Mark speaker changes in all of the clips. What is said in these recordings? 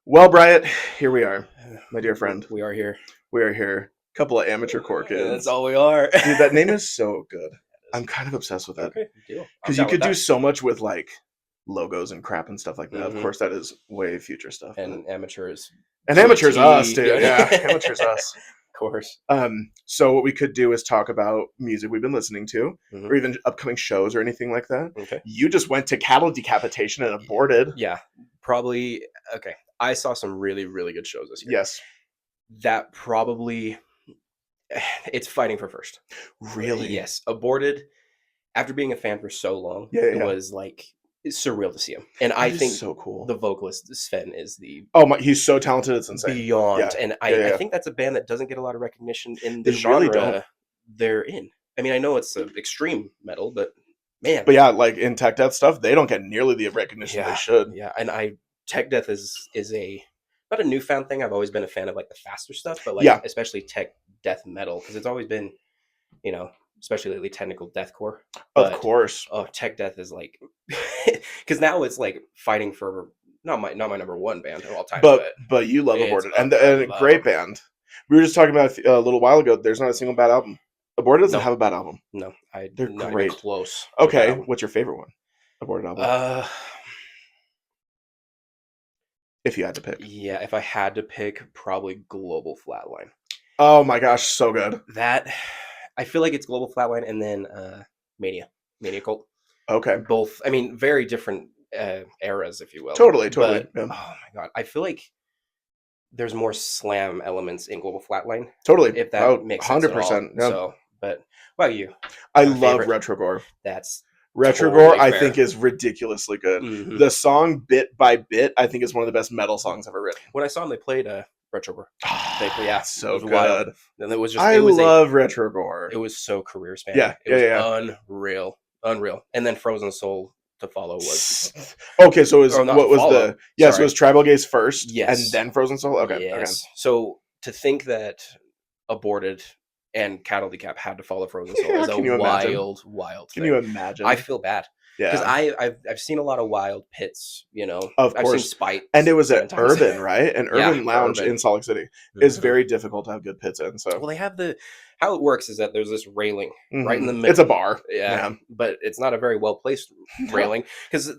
Speaker 1: Well, Bryant, here we are, my dear friend.
Speaker 2: We are here.
Speaker 1: We are here. Couple of amateur core
Speaker 2: That's
Speaker 1: kids.
Speaker 2: all we are.
Speaker 1: Dude, that name is so good. I'm kind of obsessed with it.
Speaker 2: Okay, deal. I'm
Speaker 1: Because you
Speaker 2: down
Speaker 1: could
Speaker 2: with
Speaker 1: do
Speaker 2: that.
Speaker 1: so much with like logos and crap and stuff like that. Of
Speaker 2: Mhm.
Speaker 1: course, that is way future stuff.
Speaker 2: And amateurs.
Speaker 1: And amateurs
Speaker 2: TT.
Speaker 1: us, dude. Yeah, amateurs us.
Speaker 2: Of course.
Speaker 1: So what we could do is talk about music we've been listening to,
Speaker 2: Mhm.
Speaker 1: or even upcoming shows or anything like that.
Speaker 2: Okay.
Speaker 1: You just went to cattle decapitation and aborted.
Speaker 2: Yeah, probably. Okay, I saw some really, really good shows this year.
Speaker 1: Yes.
Speaker 2: That probably. It's fighting for first.
Speaker 1: Really?
Speaker 2: Yes, aborted. After being a fan for so long,
Speaker 1: Yeah.
Speaker 2: it was like it's surreal to see him. And I
Speaker 1: That is
Speaker 2: think
Speaker 1: so cool.
Speaker 2: the vocalist Sven is the
Speaker 1: Oh my, he's so talented. It's insane.
Speaker 2: beyond.
Speaker 1: Yeah.
Speaker 2: And
Speaker 1: Yeah.
Speaker 2: I think that's a band that doesn't get a lot of recognition in the
Speaker 1: They
Speaker 2: genre
Speaker 1: really don't.
Speaker 2: they're in. I mean, I know it's extreme metal, but man,
Speaker 1: But yeah, like in tech death stuff, they don't get nearly the recognition they should.
Speaker 2: yeah. And tech death is a not a newfound thing. I've always been a fan of like the faster stuff, but like
Speaker 1: Yeah.
Speaker 2: especially tech death metal because it's always been, especially lately technical deathcore.
Speaker 1: Of
Speaker 2: But
Speaker 1: course.
Speaker 2: tech death is like because now it's like fighting for not my number one band of all time,
Speaker 1: But you love
Speaker 2: it's
Speaker 1: Aborted,
Speaker 2: up
Speaker 1: and
Speaker 2: there. I
Speaker 1: a
Speaker 2: love
Speaker 1: great
Speaker 2: 'em.
Speaker 1: band. We were just talking about a little while ago. There's not a single bad album. Aborted doesn't
Speaker 2: No.
Speaker 1: have a bad album.
Speaker 2: No,
Speaker 1: They're
Speaker 2: not
Speaker 1: great.
Speaker 2: even close. to
Speaker 1: Okay,
Speaker 2: that album.
Speaker 1: what's your favorite one? Aborted album,
Speaker 2: Uh,
Speaker 1: if you had to pick.
Speaker 2: yeah, if I had to pick, probably Global Flatline.
Speaker 1: Oh my gosh, so good.
Speaker 2: That I feel like it's Global Flatline and then Mania Cult.
Speaker 1: Okay,
Speaker 2: Both, I mean, very different eras, if you will.
Speaker 1: totally.
Speaker 2: But,
Speaker 1: Yeah.
Speaker 2: oh my god, I feel like there's more slam elements in Global Flatline,
Speaker 1: Totally.
Speaker 2: if that makes sense at all.
Speaker 1: 100%. Yeah.
Speaker 2: So, but well, you
Speaker 1: I
Speaker 2: a
Speaker 1: love
Speaker 2: favorite?
Speaker 1: Retrogore.
Speaker 2: That's
Speaker 1: Retrogore,
Speaker 2: totally
Speaker 1: I
Speaker 2: fair.
Speaker 1: think, is ridiculously good.
Speaker 2: Mhm.
Speaker 1: The song "Bit by Bit," I think, is one of the best metal songs ever written.
Speaker 2: When I saw them, they played Retrogore. Yeah,
Speaker 1: so
Speaker 2: it was
Speaker 1: good.
Speaker 2: wild. And it was just
Speaker 1: I love Retrogore.
Speaker 2: it was so career spanning.
Speaker 1: Yeah,
Speaker 2: It was
Speaker 1: yeah.
Speaker 2: unreal. And then Frozen Soul to follow was
Speaker 1: Okay, so
Speaker 2: or not
Speaker 1: what
Speaker 2: to
Speaker 1: was
Speaker 2: follow,
Speaker 1: so it
Speaker 2: sorry.
Speaker 1: was Tribal Gaze first,
Speaker 2: Yes.
Speaker 1: and then Frozen Soul. Okay,
Speaker 2: Yes. So to think that Aborted and Cattle Decap had to follow Frozen Soul
Speaker 1: Yeah,
Speaker 2: is a
Speaker 1: can you imagine?
Speaker 2: wild
Speaker 1: Can
Speaker 2: thing.
Speaker 1: you imagine?
Speaker 2: I feel bad because
Speaker 1: Yeah,
Speaker 2: I've seen a lot of wild pits.
Speaker 1: of
Speaker 2: I've seen
Speaker 1: course.
Speaker 2: Spite,
Speaker 1: And it was
Speaker 2: 7
Speaker 1: at
Speaker 2: times.
Speaker 1: Urban, right? An
Speaker 2: Yeah,
Speaker 1: Urban Lounge
Speaker 2: Urban.
Speaker 1: in Salt Lake City is
Speaker 2: Mhm.
Speaker 1: very difficult to have good pits in. So
Speaker 2: Well, they have how it works is that there's this railing right in the middle.
Speaker 1: It's a bar.
Speaker 2: Yeah, but it's not a very well placed railing because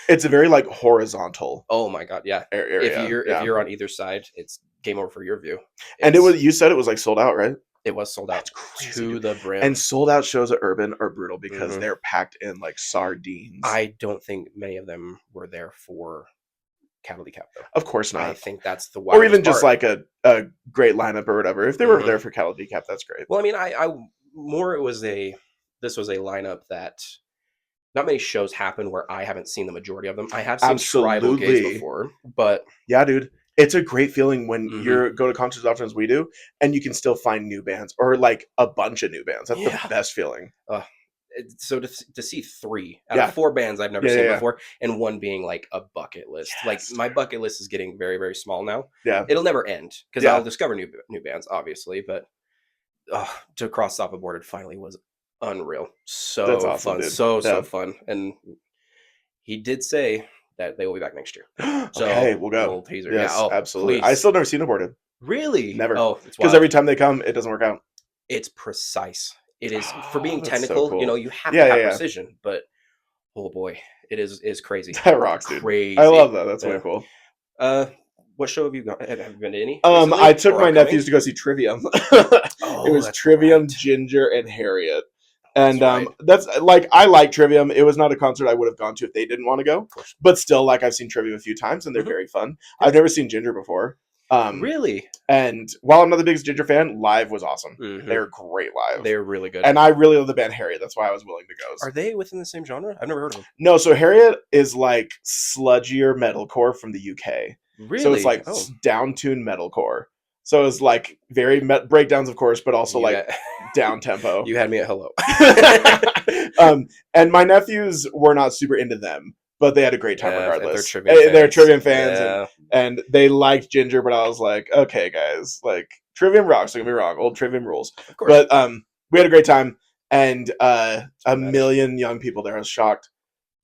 Speaker 1: It's a very like horizontal
Speaker 2: oh my god, yeah.
Speaker 1: area.
Speaker 2: If you're on either side, it's game over for your view.
Speaker 1: And you said it was like sold out, right?
Speaker 2: It was sold out
Speaker 1: That's crazy,
Speaker 2: to
Speaker 1: dude.
Speaker 2: the brim.
Speaker 1: And sold out shows at Urban are brutal because
Speaker 2: Mhm.
Speaker 1: they're packed in like sardines.
Speaker 2: I don't think many of them were there for Cattle Decap though.
Speaker 1: Of course
Speaker 2: I
Speaker 1: not.
Speaker 2: think that's the
Speaker 1: Or even
Speaker 2: wildest
Speaker 1: just
Speaker 2: part.
Speaker 1: like a great lineup or whatever. If they were
Speaker 2: Mhm.
Speaker 1: there for Cattle Decap, that's great.
Speaker 2: Well, I mean, I more it was this was a lineup that not many shows happen where I haven't seen the majority of them. I have seen Tribal Gaze
Speaker 1: Absolutely.
Speaker 2: before, but
Speaker 1: Yeah, dude. It's a great feeling when
Speaker 2: Mhm.
Speaker 1: you go to concerts as often as we do, and you can still find new bands or like a bunch of new bands. That's the
Speaker 2: Yeah.
Speaker 1: best feeling.
Speaker 2: So to see 3 out
Speaker 1: Yeah.
Speaker 2: of 4 bands I've never
Speaker 1: Yeah,
Speaker 2: seen
Speaker 1: yeah, yeah.
Speaker 2: before, and one being like a bucket list. Like
Speaker 1: Yes.
Speaker 2: my bucket list is getting very, very small now.
Speaker 1: Yeah.
Speaker 2: It'll never end because
Speaker 1: Yeah.
Speaker 2: I'll discover new bands, obviously. But to cross off Aborted finally was unreal. So
Speaker 1: That's awesome,
Speaker 2: fun,
Speaker 1: dude.
Speaker 2: so
Speaker 1: Yeah.
Speaker 2: fun. And he did say that they will be back next year. So
Speaker 1: Okay, we'll go.
Speaker 2: little teaser.
Speaker 1: Yes,
Speaker 2: Yeah. Oh,
Speaker 1: absolutely.
Speaker 2: please.
Speaker 1: I still never seen Aborted.
Speaker 2: Really?
Speaker 1: Never.
Speaker 2: Oh, it's
Speaker 1: Because
Speaker 2: wild.
Speaker 1: every time they come, it doesn't work out.
Speaker 2: It's precise. It is for being
Speaker 1: That's so
Speaker 2: technical.
Speaker 1: cool.
Speaker 2: You have
Speaker 1: Yeah,
Speaker 2: to have
Speaker 1: yeah, yeah.
Speaker 2: precision, but oh boy, it is crazy.
Speaker 1: That rocks, dude.
Speaker 2: Crazy.
Speaker 1: I love that. That's way
Speaker 2: Yeah.
Speaker 1: cool.
Speaker 2: What show have you gone? Have you been to any?
Speaker 1: I
Speaker 2: recently
Speaker 1: took
Speaker 2: or
Speaker 1: my
Speaker 2: upcoming?
Speaker 1: nephews to go see Trivium.
Speaker 2: Oh,
Speaker 1: It was
Speaker 2: that's
Speaker 1: Trivium,
Speaker 2: right.
Speaker 1: Ginger, and Harriet.
Speaker 2: That's
Speaker 1: And
Speaker 2: right.
Speaker 1: that's like I like Trivium. It was not a concert I would have gone to if they didn't want to go.
Speaker 2: Of course.
Speaker 1: But still, like I've seen Trivium a few times and they're
Speaker 2: Mhm.
Speaker 1: very fun.
Speaker 2: Yeah.
Speaker 1: I've never seen Ginger before.
Speaker 2: Really?
Speaker 1: And while I'm not the biggest Ginger fan, live was awesome.
Speaker 2: Mhm.
Speaker 1: They're great live.
Speaker 2: They're really good.
Speaker 1: And I really love the band Harriet. That's why I was willing to go.
Speaker 2: Are they within the same genre? I've never heard of them.
Speaker 1: No, so Harriet is like sludgier metalcore from the UK.
Speaker 2: Really?
Speaker 1: So it's like down-tuned metalcore. So it's like very breakdowns, of course, but also like down tempo.
Speaker 2: You had me at hello.
Speaker 1: And my nephews were not super into them, but they had a great time regardless.
Speaker 2: They're
Speaker 1: Trivium fans, and they liked Ginger, but I was like, okay, guys, like Trivium rocks. Don't get me wrong, old Trivium rules.
Speaker 2: Of course.
Speaker 1: But we had a great time, and a million young people there. I was shocked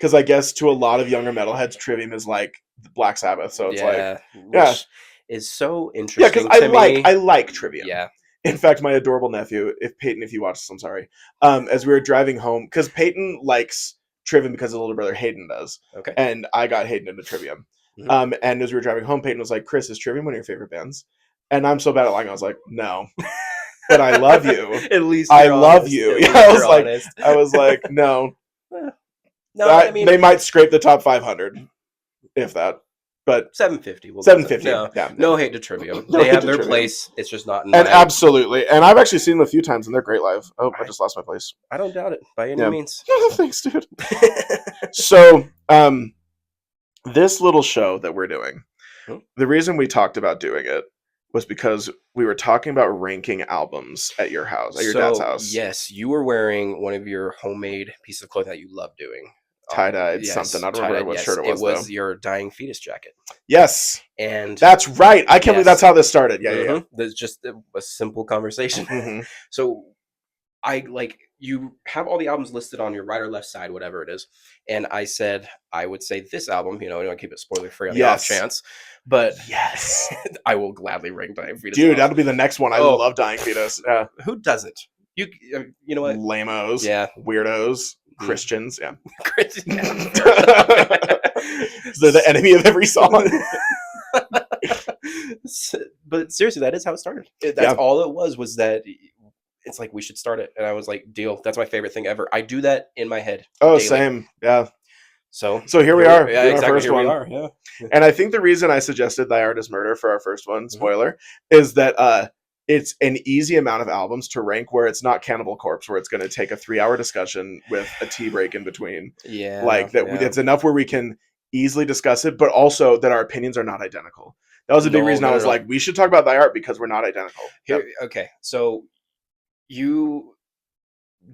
Speaker 1: because I guess to a lot of younger metalheads, Trivium is like Black Sabbath. So it's like,
Speaker 2: which is so
Speaker 1: yeah,
Speaker 2: interesting.
Speaker 1: because
Speaker 2: me.
Speaker 1: I like Trivium.
Speaker 2: Yeah.
Speaker 1: In fact, my adorable nephew, if you watch this, I'm sorry. As we were driving home, because Peyton likes Trivium because his little brother Hayden does.
Speaker 2: Okay.
Speaker 1: And I got Hayden into Trivium. And as we were driving home, Peyton was like, "Chris, is Trivium one of your favorite bands?" And I'm so bad at lying. I was like, "No." But I love you.
Speaker 2: At least
Speaker 1: I love you. Yeah, I was like, no.
Speaker 2: No, I mean,
Speaker 1: they might scrape the top 500, if that. But
Speaker 2: 750.
Speaker 1: 750.
Speaker 2: No hate to Trivium. They have their place. It's just not in
Speaker 1: and absolutely. And I've actually seen them a few times, and they're great live. Oh, I just lost my place.
Speaker 2: I don't doubt it by any means.
Speaker 1: Thanks, dude. So, this little show that we're doing, the reason we talked about doing it was because we were talking about ranking albums at your house, at your dad's house.
Speaker 2: Yes, you were wearing one of your homemade pieces of clothing that you love doing.
Speaker 1: Tie-dyed something. I don't remember what shirt it was.
Speaker 2: It was your Dying Fetus jacket.
Speaker 1: Yes.
Speaker 2: And
Speaker 1: that's right. I can't believe that's how this started. Yeah.
Speaker 2: There's just a simple conversation. So you have all the albums listed on your right or left side, whatever it is. And I said, I would say this album, I don't keep it spoiler free on the off chance. But
Speaker 1: yes,
Speaker 2: I will gladly rank Dying Fetus.
Speaker 1: Dude, that'll be the next one. I love Dying Fetus.
Speaker 2: Who doesn't? You know what?
Speaker 1: Lamos.
Speaker 2: Yeah.
Speaker 1: Weirdos. Christians. Yeah.
Speaker 2: Christians.
Speaker 1: They're the enemy of every song.
Speaker 2: But seriously, that is how it started. That's all it was that it's like, we should start it. And I was like, deal. That's my favorite thing ever. I do that in my head.
Speaker 1: Oh, daily. Same. Yeah.
Speaker 2: So
Speaker 1: here we are.
Speaker 2: Yeah, exactly.
Speaker 1: First
Speaker 2: here
Speaker 1: one.
Speaker 2: We are. Yeah.
Speaker 1: And I think the reason I suggested Thy Art Is Murder for our first one, spoiler, is that it's an easy amount of albums to rank where it's not Cannibal Corpse, where it's going to take a 3-hour discussion with a tea break in between.
Speaker 2: Yeah.
Speaker 1: It's enough where we can easily discuss it, but also that our opinions are not identical. That was a big reason I was like, we should talk about Thy Art because we're not identical.
Speaker 2: Okay. So you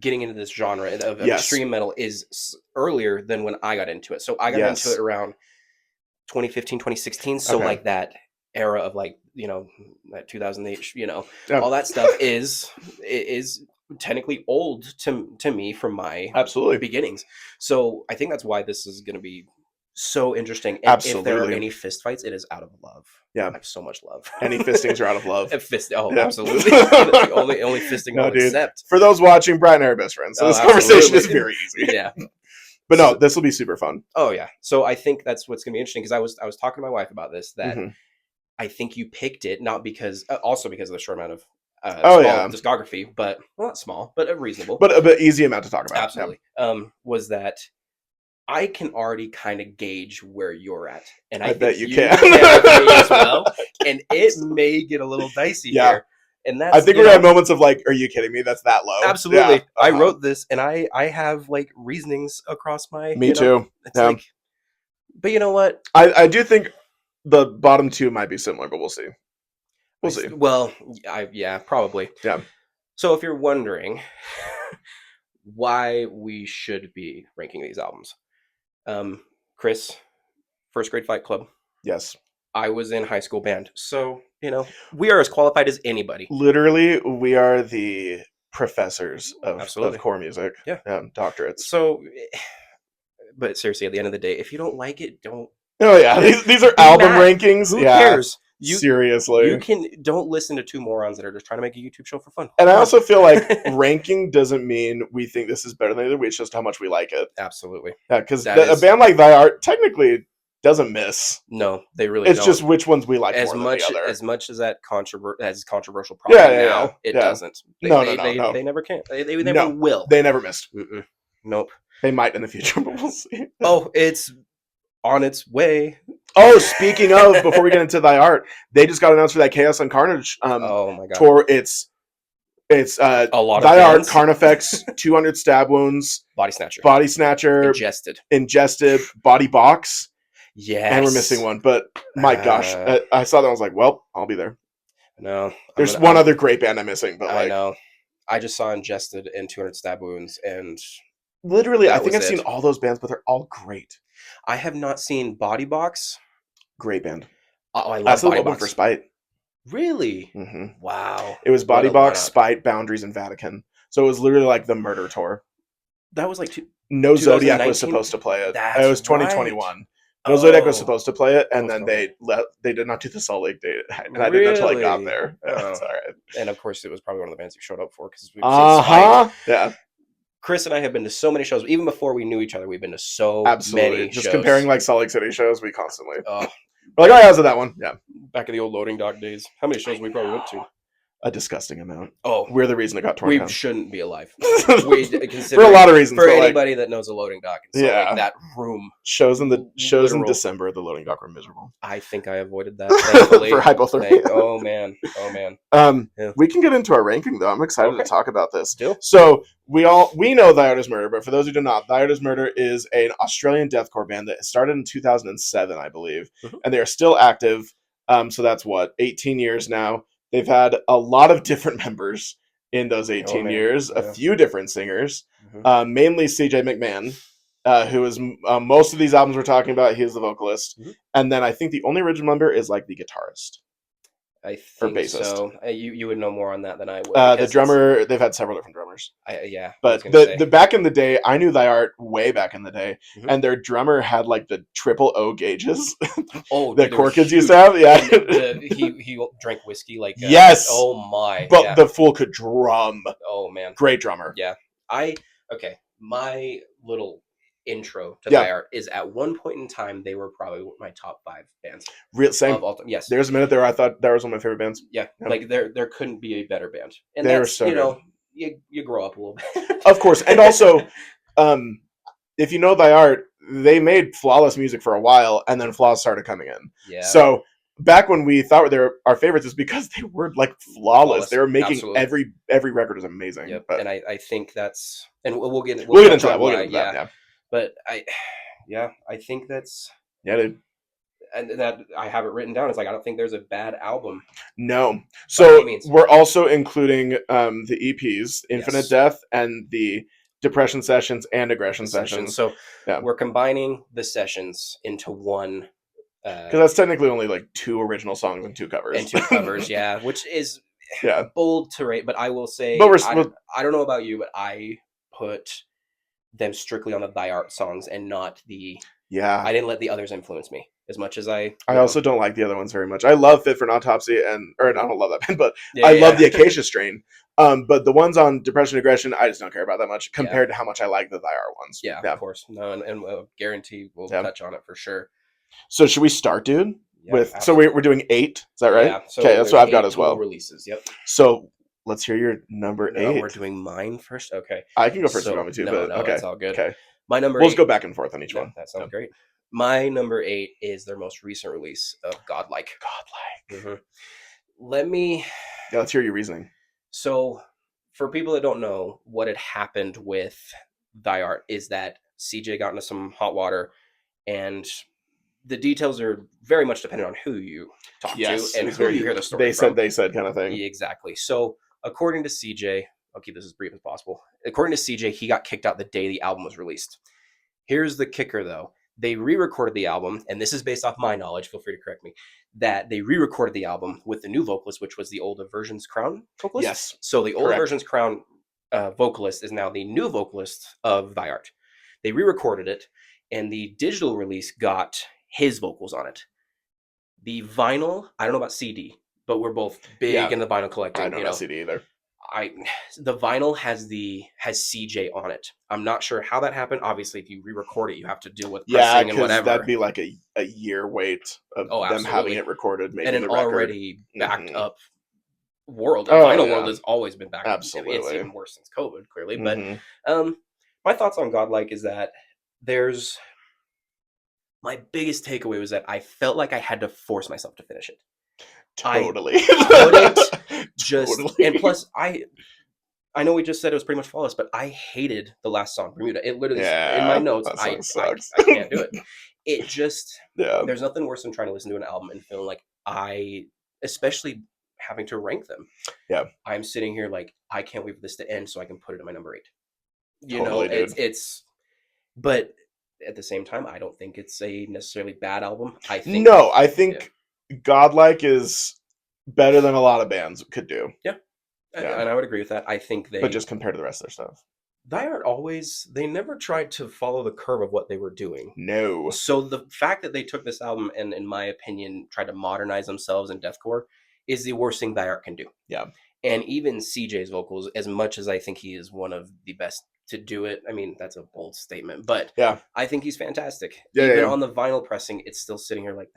Speaker 2: getting into this genre of extreme metal is earlier than when I got into it. So I got into it around 2015, 2016. So like that era of that 2008, all that stuff is technically old to me from my beginnings. So I think that's why this is going to be so interesting. And
Speaker 1: absolutely.
Speaker 2: If there are any fist fights, it is out of love.
Speaker 1: Yeah.
Speaker 2: I have so much love.
Speaker 1: Any fistings are out of love.
Speaker 2: Absolutely. The only fisting I'll accept.
Speaker 1: For those watching, Brian and I are best friends. So this conversation is very easy.
Speaker 2: Yeah.
Speaker 1: But no, this will be super fun.
Speaker 2: Oh yeah. So I think that's what's gonna be interesting, because I was talking to my wife about this, that I think you picked it not because also because of the short amount of discography, but not small, but a reasonable.
Speaker 1: But a easy amount to talk about.
Speaker 2: Absolutely. Was that I can already kind of gauge where you're at, and I bet you can as well. And it may get a little dicey here. And that's,
Speaker 1: I think we had moments of like, "Are you kidding me? That's that low."
Speaker 2: Absolutely. Yeah. I wrote this, and I have like reasonings across my.
Speaker 1: Me too.
Speaker 2: It's like, but you know what?
Speaker 1: I do think the bottom two might be similar, but we'll see. We'll see.
Speaker 2: Well, probably.
Speaker 1: Yeah.
Speaker 2: So if you're wondering why we should be ranking these albums. Chris, First Grade Fight Club.
Speaker 1: Yes.
Speaker 2: I was in high school band. So, we are as qualified as anybody.
Speaker 1: Literally, we are the professors of core music.
Speaker 2: Yeah.
Speaker 1: Doctorates.
Speaker 2: So, but seriously, at the end of the day, if you don't like it, don't.
Speaker 1: Oh, yeah. These are album rankings.
Speaker 2: Who cares?
Speaker 1: Seriously.
Speaker 2: Don't listen to two morons that are just trying to make a YouTube show for fun.
Speaker 1: And I also feel like ranking doesn't mean we think this is better than the other. It's just how much we like it.
Speaker 2: Absolutely.
Speaker 1: Yeah, because a band like Thy Art technically doesn't miss.
Speaker 2: No, they really
Speaker 1: don't. It's just which ones we like more than the other.
Speaker 2: As much as that controversial problem it doesn't.
Speaker 1: No.
Speaker 2: They never can. They never will.
Speaker 1: They never missed.
Speaker 2: Nope.
Speaker 1: They might in the future, but we'll see.
Speaker 2: Oh, it's on its way.
Speaker 1: Oh, speaking of, before we get into Thy Art, they just got announced for that Chaos and Carnage
Speaker 2: oh my God.
Speaker 1: tour. It's a lot of Thy Art, Carnifex, 200 Stab Wounds,
Speaker 2: Body Snatcher,
Speaker 1: Ingested, Body Box.
Speaker 2: Yes.
Speaker 1: And we're missing one, but my gosh, I saw that. I was like, well, I'll be there.
Speaker 2: No.
Speaker 1: There's one other great band I'm missing, but
Speaker 2: I know. I just saw Ingested and 200 Stab Wounds, and
Speaker 1: literally, I think I've seen all those bands, but they're all great.
Speaker 2: I have not seen Body Box.
Speaker 1: Great band.
Speaker 2: Oh, I love Body Box.
Speaker 1: For Spite.
Speaker 2: Really?
Speaker 1: Mm-hmm.
Speaker 2: Wow.
Speaker 1: It was Body Box, Spite, Boundaries, and Vatican. So it was literally like the Murder tour.
Speaker 2: That was like
Speaker 1: No Zodiac was supposed to play it. It was 2021. No Zodiac was supposed to play it, and then they did not do the Salt Lake date, and I didn't until I got there. That's all right.
Speaker 2: And of course, it was probably one of the bands you showed up for because we've seen Spike.
Speaker 1: Yeah.
Speaker 2: Chris and I have been to so many shows. Even before we knew each other, we've been to so many
Speaker 1: Just
Speaker 2: shows.
Speaker 1: comparing like Salt Lake City shows, we constantly. We're like, oh, yeah, was it that one? Yeah.
Speaker 2: Back in the old loading dock days. How many shows we probably went to?
Speaker 1: A disgusting amount.
Speaker 2: Oh,
Speaker 1: we're the reason it got torn down.
Speaker 2: We shouldn't be alive.
Speaker 1: For a lot of reasons.
Speaker 2: For anybody that knows a loading dock, and so like that room.
Speaker 1: Shows in December, the loading dock were miserable.
Speaker 2: I think I avoided that thankfully.
Speaker 1: For hypothermia.
Speaker 2: Oh man.
Speaker 1: Yeah. We can get into our ranking though. I'm excited to talk about this.
Speaker 2: Still?
Speaker 1: So we know Thy Art Is Murder, but for those who do not, Thy Art Is Murder is an Australian deathcore band that started in 2007, I believe, and they are still active. So that's 18 years now. They've had a lot of different members in those 18 years, a few different singers, mainly CJ McMahon, who is most of these albums we're talking about. He is the vocalist. And then I think the only original member is like the guitarist.
Speaker 2: I think so. You would know more on that than I would.
Speaker 1: The drummer, they've had several different drummers. But the back in the day, I knew Thy Art way back in the day, and their drummer had like the triple O gauges.
Speaker 2: Oh,
Speaker 1: that Core Kids used to have. Yeah,
Speaker 2: he drank whiskey like.
Speaker 1: Yes.
Speaker 2: Oh my.
Speaker 1: But the fool could drum.
Speaker 2: Oh man.
Speaker 1: Great drummer.
Speaker 2: Yeah. My little intro to Thy Art is at one point in time they were probably my top 5 bands.
Speaker 1: Same.
Speaker 2: Of all time. Yes.
Speaker 1: There's a minute there I thought that was one of my favorite bands.
Speaker 2: Yeah. Like there couldn't be a better band. And
Speaker 1: they
Speaker 2: that's,
Speaker 1: were so
Speaker 2: you grow up a little bit.
Speaker 1: Of course. And also if you know Thy Art, they made Flawless music for a while and then Flaws started coming in.
Speaker 2: Yeah.
Speaker 1: So back when we thought they were our favorites is because they were like flawless. They were making every record was amazing.
Speaker 2: Yep. But, and I think that's, and we'll get into
Speaker 1: that. We'll get into that. Yeah.
Speaker 2: But I think that's
Speaker 1: dude.
Speaker 2: And that I have it written down. It's like I don't think there's a bad album.
Speaker 1: No. So we're also including the EPs, Infinite Death, and the Depression Sessions and Aggression Sessions.
Speaker 2: So we're combining the sessions into one.
Speaker 1: Because that's technically only like 2 original songs and 2 covers.
Speaker 2: Yeah, which is bold to rate. But I will say, I don't know about you, but I put them strictly on the Thy Art songs and not the.
Speaker 1: Yeah.
Speaker 2: I didn't let the others influence me as much as I
Speaker 1: also don't like the other ones very much. I love Fit for an Autopsy I don't love that band, but I love the Acacia Strain. But the ones on Depression and Aggression, I just don't care about that much compared to how much I like the Thy Art ones.
Speaker 2: Yeah, of course. No, and guarantee we'll touch on it for sure.
Speaker 1: So should we start, dude? So we're doing 8, is that right?
Speaker 2: Yeah. So
Speaker 1: okay, that's what I've got as well.
Speaker 2: Releases, yep.
Speaker 1: So let's hear your number 8.
Speaker 2: We're doing mine first? Okay.
Speaker 1: I can go first if you want me to, but okay.
Speaker 2: It's all good.
Speaker 1: Okay.
Speaker 2: My number 8.
Speaker 1: We'll just go back and forth on each one.
Speaker 2: That sounds great. My number 8 is their most recent release of Godlike. Let me...
Speaker 1: Yeah, let's hear your reasoning.
Speaker 2: So, for people that don't know, what had happened with Thy Art is that CJ got into some hot water, and the details are very much dependent on who you talk to and who you hear the story from.
Speaker 1: They said kind of thing.
Speaker 2: Exactly. So, according to CJ, I'll keep this as brief as possible. According to CJ, he got kicked out the day the album was released. Here's the kicker, though. They re-recorded the album, and this is based off my knowledge, feel free to correct me, that they re-recorded the album with the new vocalist, which was the old Aversion's Crown vocalist.
Speaker 1: Yes.
Speaker 2: So the old Aversion's Crown vocalist is now the new vocalist of Thy Art. They re-recorded it, and the digital release got his vocals on it. The vinyl, I don't know about CD, but we're both big in the vinyl collecting.
Speaker 1: I don't know CD either.
Speaker 2: The vinyl has CJ on it. I'm not sure how that happened. Obviously, if you re-record it, you have to deal with pressing and whatever.
Speaker 1: That'd be like a year wait of them having it recorded. Maybe
Speaker 2: and an already backed up world.
Speaker 1: Vinyl
Speaker 2: world has always been backed up.
Speaker 1: Absolutely,
Speaker 2: it's even worse since COVID, clearly. But my thoughts on Godlike is that my biggest takeaway was that I felt like I had to force myself to finish it.
Speaker 1: Totally.
Speaker 2: And plus I know we just said it was pretty much flawless, but I hated the last song, Bermuda. It literally in my notes, I can't do it. It just there's nothing worse than trying to listen to an album and feeling like especially having to rank them. Yeah. I'm sitting here like I can't wait for this to end so I can put it in my number 8. It's but at the same time, I don't think it's a necessarily bad album. I think
Speaker 1: Godlike is better than a lot of bands could do.
Speaker 2: Yeah. And I would agree with that. I think
Speaker 1: but just compared to the rest of their stuff.
Speaker 2: Die Hard they never tried to follow the curve of what they were doing.
Speaker 1: No.
Speaker 2: So the fact that they took this album and, in my opinion, tried to modernize themselves in deathcore is the worst thing Die Hard can do.
Speaker 1: Yeah.
Speaker 2: And even CJ's vocals, as much as I think he is one of the best to do it, I mean, that's a bold statement, but
Speaker 1: yeah,
Speaker 2: I think he's fantastic.
Speaker 1: Yeah,
Speaker 2: even
Speaker 1: yeah.
Speaker 2: on the vinyl pressing, it's still sitting here like,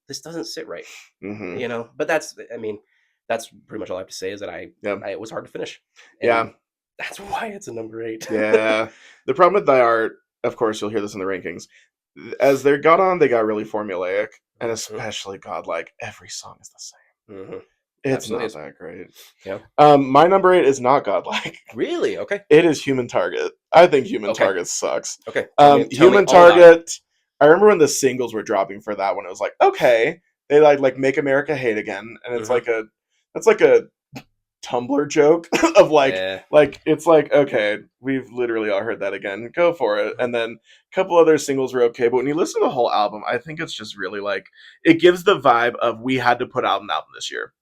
Speaker 2: this doesn't sit right.
Speaker 1: Mm-hmm.
Speaker 2: You know, but that's pretty much all I have to say is that it was hard to finish.
Speaker 1: And yeah.
Speaker 2: That's why it's a number 8.
Speaker 1: Yeah. The problem with Die Hard, of course, you'll hear this in the rankings. As they got on, they got really formulaic, and especially Godlike. Every song is the same.
Speaker 2: Mm-hmm.
Speaker 1: It's not that great.
Speaker 2: Yeah.
Speaker 1: My number 8 is not Godlike.
Speaker 2: Really? Okay.
Speaker 1: It is Human Target. I think Human Target sucks.
Speaker 2: Okay.
Speaker 1: Human Target. I remember when the singles were dropping for that one. It was like, okay, they like Make America Hate Again, and it's like a Tumblr joke of like it's like, okay, we've literally all heard that again, go for it. And then a couple other singles were okay, but when you listen to the whole album, I think it's just really like, it gives the vibe of we had to put out an album this year,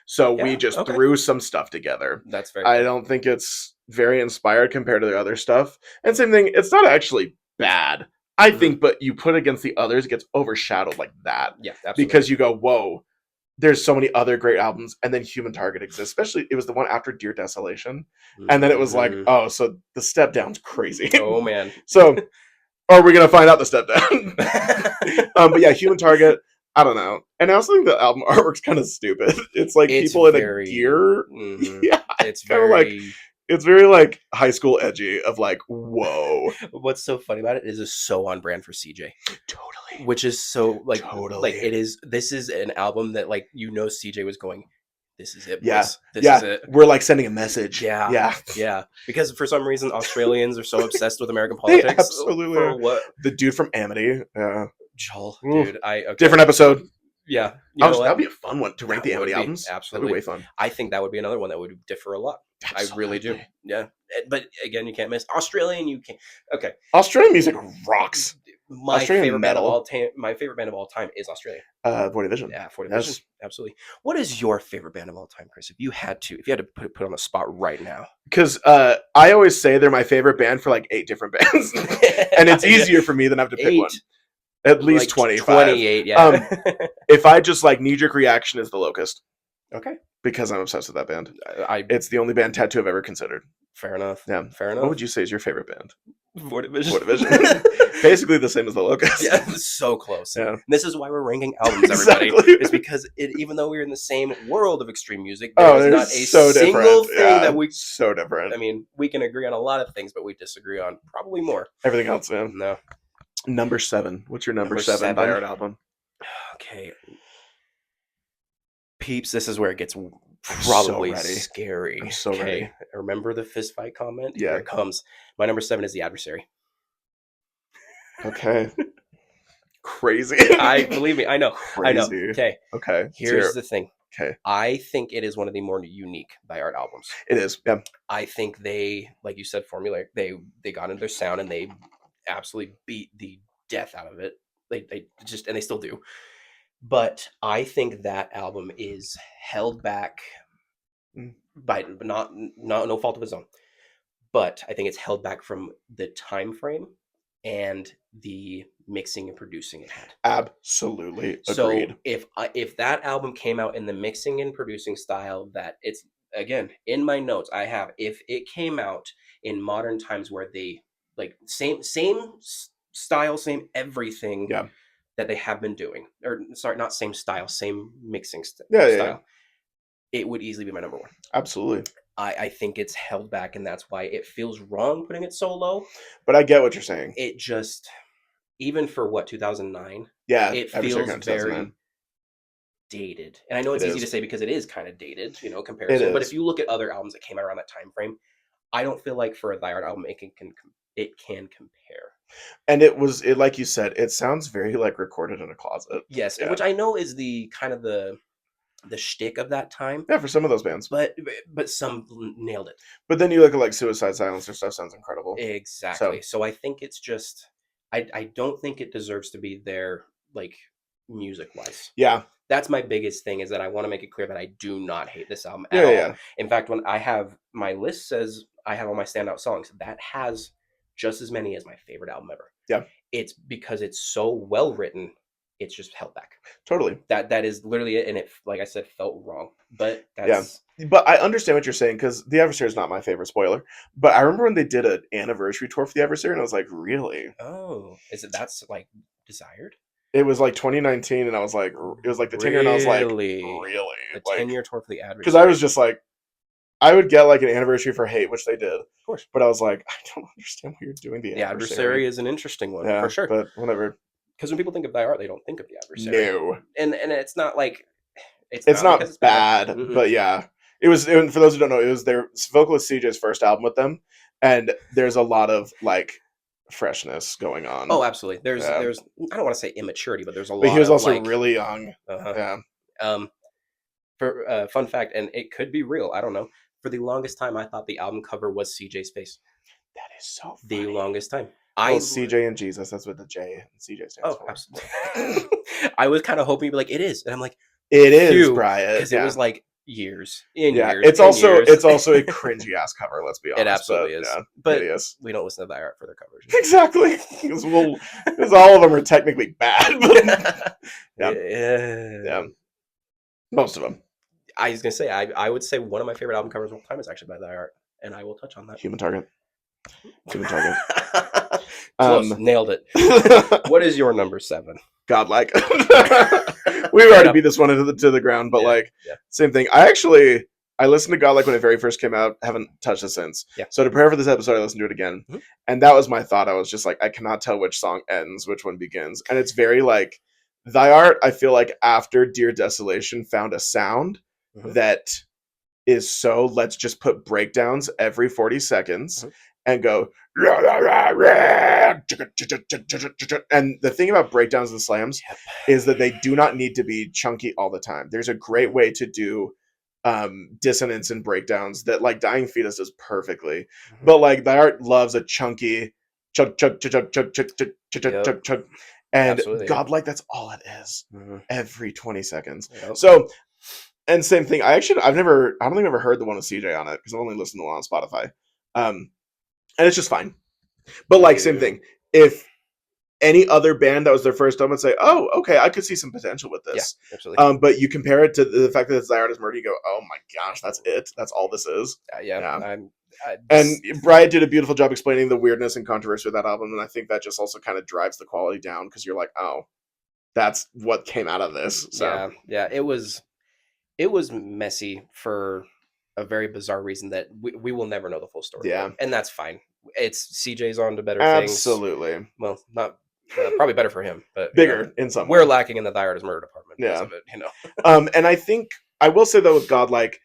Speaker 1: so we just threw some stuff together.
Speaker 2: That's very
Speaker 1: I don't think it's very inspired compared to the other stuff. And same thing, it's not actually bad, I think, but you put it against the others, it gets overshadowed like that.
Speaker 2: Yeah, absolutely.
Speaker 1: Because you go, whoa, there's so many other great albums, and then Human Target exists. Especially, it was the one after Dear Desolation, and then it was like, oh, so the step down's crazy.
Speaker 2: Oh man.
Speaker 1: So, are we gonna find out the step down? But yeah, Human Target. I don't know, and I also think the album artwork's kind of stupid. It's like people in a gear.
Speaker 2: Mm-hmm.
Speaker 1: Yeah, it's kind of like. It's very like high school edgy of like, whoa.
Speaker 2: What's so funny about it is it's so on brand for CJ.
Speaker 1: Totally.
Speaker 2: Which is so like,
Speaker 1: totally.
Speaker 2: Like this is an album that like, CJ was going, this is it.
Speaker 1: Yeah.
Speaker 2: Boys. This is it.
Speaker 1: We're like sending a message.
Speaker 2: Yeah.
Speaker 1: Yeah.
Speaker 2: Yeah. Because for some reason, Australians are so obsessed with American politics.
Speaker 1: Absolutely.
Speaker 2: For what?
Speaker 1: The dude from Amity.
Speaker 2: Joel, dude.
Speaker 1: Different episode.
Speaker 2: Yeah.
Speaker 1: That'd be a fun one to rank the Amity albums.
Speaker 2: Absolutely.
Speaker 1: That'd be way fun.
Speaker 2: I think that would be another one that would differ a lot. Absolutely. I really do. Yeah. But again, you can't miss Australian. You can't. Okay.
Speaker 1: Australian music rocks.
Speaker 2: My favorite band of all time is Australia.
Speaker 1: 4 Division.
Speaker 2: Yeah, 4 Division. Yes. Absolutely. What is your favorite band of all time, Chris? If you had to put on the spot right now.
Speaker 1: Because I always say they're my favorite band for like 8 different bands, and it's easier for me than I have to pick
Speaker 2: 8.
Speaker 1: one. At least 25.
Speaker 2: 28, yeah.
Speaker 1: If I just like knee-jerk reaction is The Locust.
Speaker 2: Okay.
Speaker 1: Because I'm obsessed with that band. It's the only band tattoo I've ever considered.
Speaker 2: Fair enough.
Speaker 1: Yeah.
Speaker 2: Fair enough.
Speaker 1: What would you say is your favorite band?
Speaker 2: 4 Division.
Speaker 1: 4 Division. Basically the same as The Locust.
Speaker 2: Yeah, so close.
Speaker 1: Yeah.
Speaker 2: This is why we're ranking albums, everybody. Exactly. It's because even though we're in the same world of extreme music, there's not a single thing that we...
Speaker 1: So different.
Speaker 2: I mean, we can agree on a lot of things, but we disagree on probably more.
Speaker 1: Everything else, man.
Speaker 2: No.
Speaker 1: Number 7. What's your number 7 Die Hard album?
Speaker 2: Okay. Peeps, this is where it gets probably scary.
Speaker 1: I'm so ready.
Speaker 2: Remember the fist fight comment?
Speaker 1: Yeah.
Speaker 2: Here it comes. My number 7 is The Adversary.
Speaker 1: Okay. Crazy.
Speaker 2: Believe me, I know.
Speaker 1: Crazy.
Speaker 2: I know. Okay. Here's the thing.
Speaker 1: Okay.
Speaker 2: I think it is one of the more unique Die Hard albums.
Speaker 1: It is. Yeah.
Speaker 2: I think they, like you said, formulaic. They got into their sound and they absolutely beat the death out of it. They just, and they still do. But I think that album is held back by not no fault of its own. But I think it's held back from the time frame and the mixing and producing it had.
Speaker 1: Absolutely agreed.
Speaker 2: So if that album came out in the mixing and producing style that it's, again, in my notes I have, if it came out in modern times where they like same style, same everything that they have been doing, or sorry, not same style, same mixing style. Yeah. It would easily be my number 1.
Speaker 1: Absolutely.
Speaker 2: I think it's held back, and that's why it feels wrong putting it so low.
Speaker 1: But I get what you're saying.
Speaker 2: It just, even for 2009, it feels very dated. And I know it's easy to say because it is kind of dated, comparison. But if you look at other albums that came out around that time frame, I don't feel like for a Die Hard album it can compare.
Speaker 1: And it like you said, it sounds very like recorded in a closet.
Speaker 2: Yes, which I know is the kind of the shtick of that time.
Speaker 1: Yeah, for some of those bands.
Speaker 2: But some nailed it.
Speaker 1: But then you look at like Suicide Silencer stuff sounds incredible.
Speaker 2: Exactly. So I think it's just I don't think it deserves to be there like music wise.
Speaker 1: Yeah.
Speaker 2: That's my biggest thing, is that I want to make it clear that I do not hate this album at all. Yeah. In fact, when I have my list says I have all my standout songs. That has just as many as my favorite album ever.
Speaker 1: Yeah.
Speaker 2: It's because it's so well written. It's just held back.
Speaker 1: Totally.
Speaker 2: That is literally it, and it, like I said, felt wrong. But that's
Speaker 1: But I understand what you're saying, because The Adversary is not my favorite, spoiler. But I remember when they did an anniversary tour for The Adversary, and I was like, really?
Speaker 2: Oh, is it that's like Desired?
Speaker 1: It was like 2019, and I was like, it was like the 10-year, and I was like, really?
Speaker 2: The
Speaker 1: like,
Speaker 2: 10-year tour for The Adversary.
Speaker 1: Because I was just like, I would get like an anniversary for Hate, which they did.
Speaker 2: Of course.
Speaker 1: But I was like, I don't understand why you're doing The Adversary.
Speaker 2: The Adversary is an interesting one, for sure.
Speaker 1: But whatever.
Speaker 2: Because when people think of Thy Art, they don't think of The Adversary.
Speaker 1: No.
Speaker 2: And it's not like...
Speaker 1: It's not bad, but yeah. It was, for those who don't know, it was their vocalist CJ's first album with them. And there's a lot of like freshness going on.
Speaker 2: Oh, absolutely. There's I don't want to say immaturity, but there's a lot.
Speaker 1: But he was also
Speaker 2: like,
Speaker 1: really young.
Speaker 2: Yeah. For fun fact, and it could be real, I don't know. For the longest time, I thought the album cover was CJ's face.
Speaker 1: That is so funny.
Speaker 2: The longest time.
Speaker 1: CJ and Jesus. That's what the J and CJ stands for.
Speaker 2: Oh, absolutely. I was kind of hoping you'd be like, it is, and I'm like,
Speaker 1: it is, Brian,
Speaker 2: because it was like years. Years.
Speaker 1: It's also a cringy ass cover. Let's be honest.
Speaker 2: It absolutely is.
Speaker 1: Yeah,
Speaker 2: but
Speaker 1: it is.
Speaker 2: We don't listen to Thy Art for their covers.
Speaker 1: Exactly, because all of them are technically bad. But yeah, most of them.
Speaker 2: I was gonna say, I would say one of my favorite album covers of all time is actually by Thy Art, and I will touch on that.
Speaker 1: Human Target.
Speaker 2: Close, nailed it. What is your number 7?
Speaker 1: Godlike. We've already beat this one to the ground, but same thing. I listened to Godlike when it very first came out. Haven't touched it since.
Speaker 2: Yeah.
Speaker 1: So to prepare for this episode, I listened to it again, and that was my thought. I was just like, I cannot tell which song ends, which one begins, and it's very like Thy Art. I feel like after Dear Desolation found a sound that is so, let's just put breakdowns every 40 seconds and go, and the thing about breakdowns and slams is that they do not need to be chunky all the time. There's a great way to do dissonance and breakdowns that like Dying Fetus does perfectly, but like Thy Art loves a chunky chug chug chug chug chug chug chug chug chug, and Godlike, that's all it is every 20 seconds. So, and same thing. I don't think I've ever heard the one with CJ on it, because I've only listened to one on Spotify. And it's just fine. But like, same thing. If any other band that was their first album would say, oh, okay, I could see some potential with this.
Speaker 2: Yeah, absolutely.
Speaker 1: But you compare it to the fact that it's Thy Art Is Murder, you go, oh my gosh, that's it. That's all this is. And Brian did a beautiful job explaining the weirdness and controversy of that album, and I think that just also kind of drives the quality down, because you're like, oh, that's what came out of this. So
Speaker 2: yeah, it was messy for a very bizarre reason that we will never know the full story.
Speaker 1: Yeah.
Speaker 2: And that's fine. It's CJ's on to better
Speaker 1: things.
Speaker 2: Absolutely. Well, not probably better for him, but
Speaker 1: bigger in some
Speaker 2: we're
Speaker 1: way.
Speaker 2: Lacking in the Thy Art Is Murder department because of it,
Speaker 1: And I think I will say though with Godlike,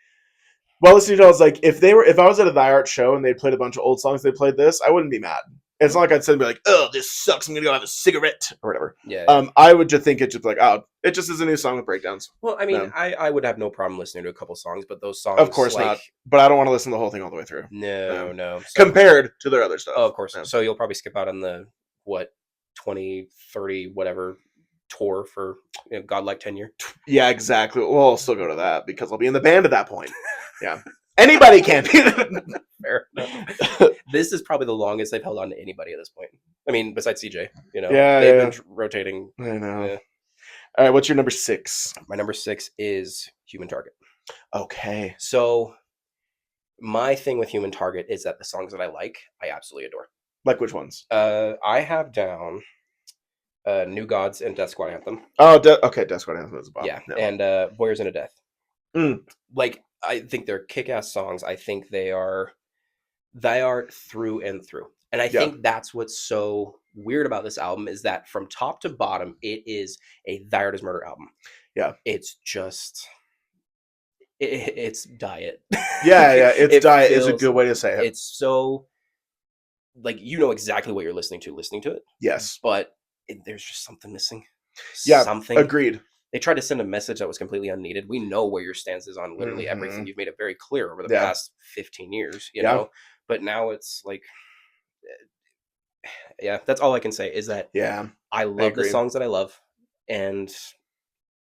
Speaker 1: well, listening to it, I was like, if I was at a Thy Art show and they played a bunch of old songs, they played this, I wouldn't be mad. It's not like I'd sit and be like, oh, this sucks, I'm gonna go have a cigarette or whatever.
Speaker 2: Yeah.
Speaker 1: I would just think it's just like, oh, it just is a new song with breakdowns.
Speaker 2: Well, I mean, I would have no problem listening to a couple songs, but those songs,
Speaker 1: of course, not. But I don't want to listen to the whole thing all the way through.
Speaker 2: No.
Speaker 1: So, compared to their other stuff.
Speaker 2: Oh, of course. So you'll probably skip out on the 20, 30, whatever tour for Godlike 10-year.
Speaker 1: Yeah, exactly. Well, I'll still go to that because I'll be in the band at that point. Yeah. Anybody can be.
Speaker 2: Fair enough. This is probably the longest they've held on to anybody at this point. I mean, besides CJ, they've been rotating.
Speaker 1: I know. Yeah. All right, what's your number 6?
Speaker 2: My number 6 is Human Target.
Speaker 1: Okay.
Speaker 2: So my thing with Human Target is that the songs that I like, I absolutely adore.
Speaker 1: Like which ones?
Speaker 2: I have down New Gods and Death Squad Anthem.
Speaker 1: Oh, okay, Death Squad Anthem is a bomb.
Speaker 2: Yeah, no. And Warriors Into Death. Like, I think they're kick-ass songs. I think they are through and through. And I think that's what's so weird about this album is that from top to bottom, it is a Thy Art Is Murder album.
Speaker 1: Yeah.
Speaker 2: It's just... It's diet.
Speaker 1: Yeah, it's diet is a good way to say it.
Speaker 2: It's so... Like, you know exactly what you're listening to it.
Speaker 1: Yes.
Speaker 2: But there's just something missing.
Speaker 1: Yeah,
Speaker 2: something.
Speaker 1: Agreed.
Speaker 2: They tried to send a message that was completely unneeded. We know where your stance is on literally everything. You've made it very clear over the past 15 years, you know? But now it's like, that's all I can say is that I love the songs that I love. And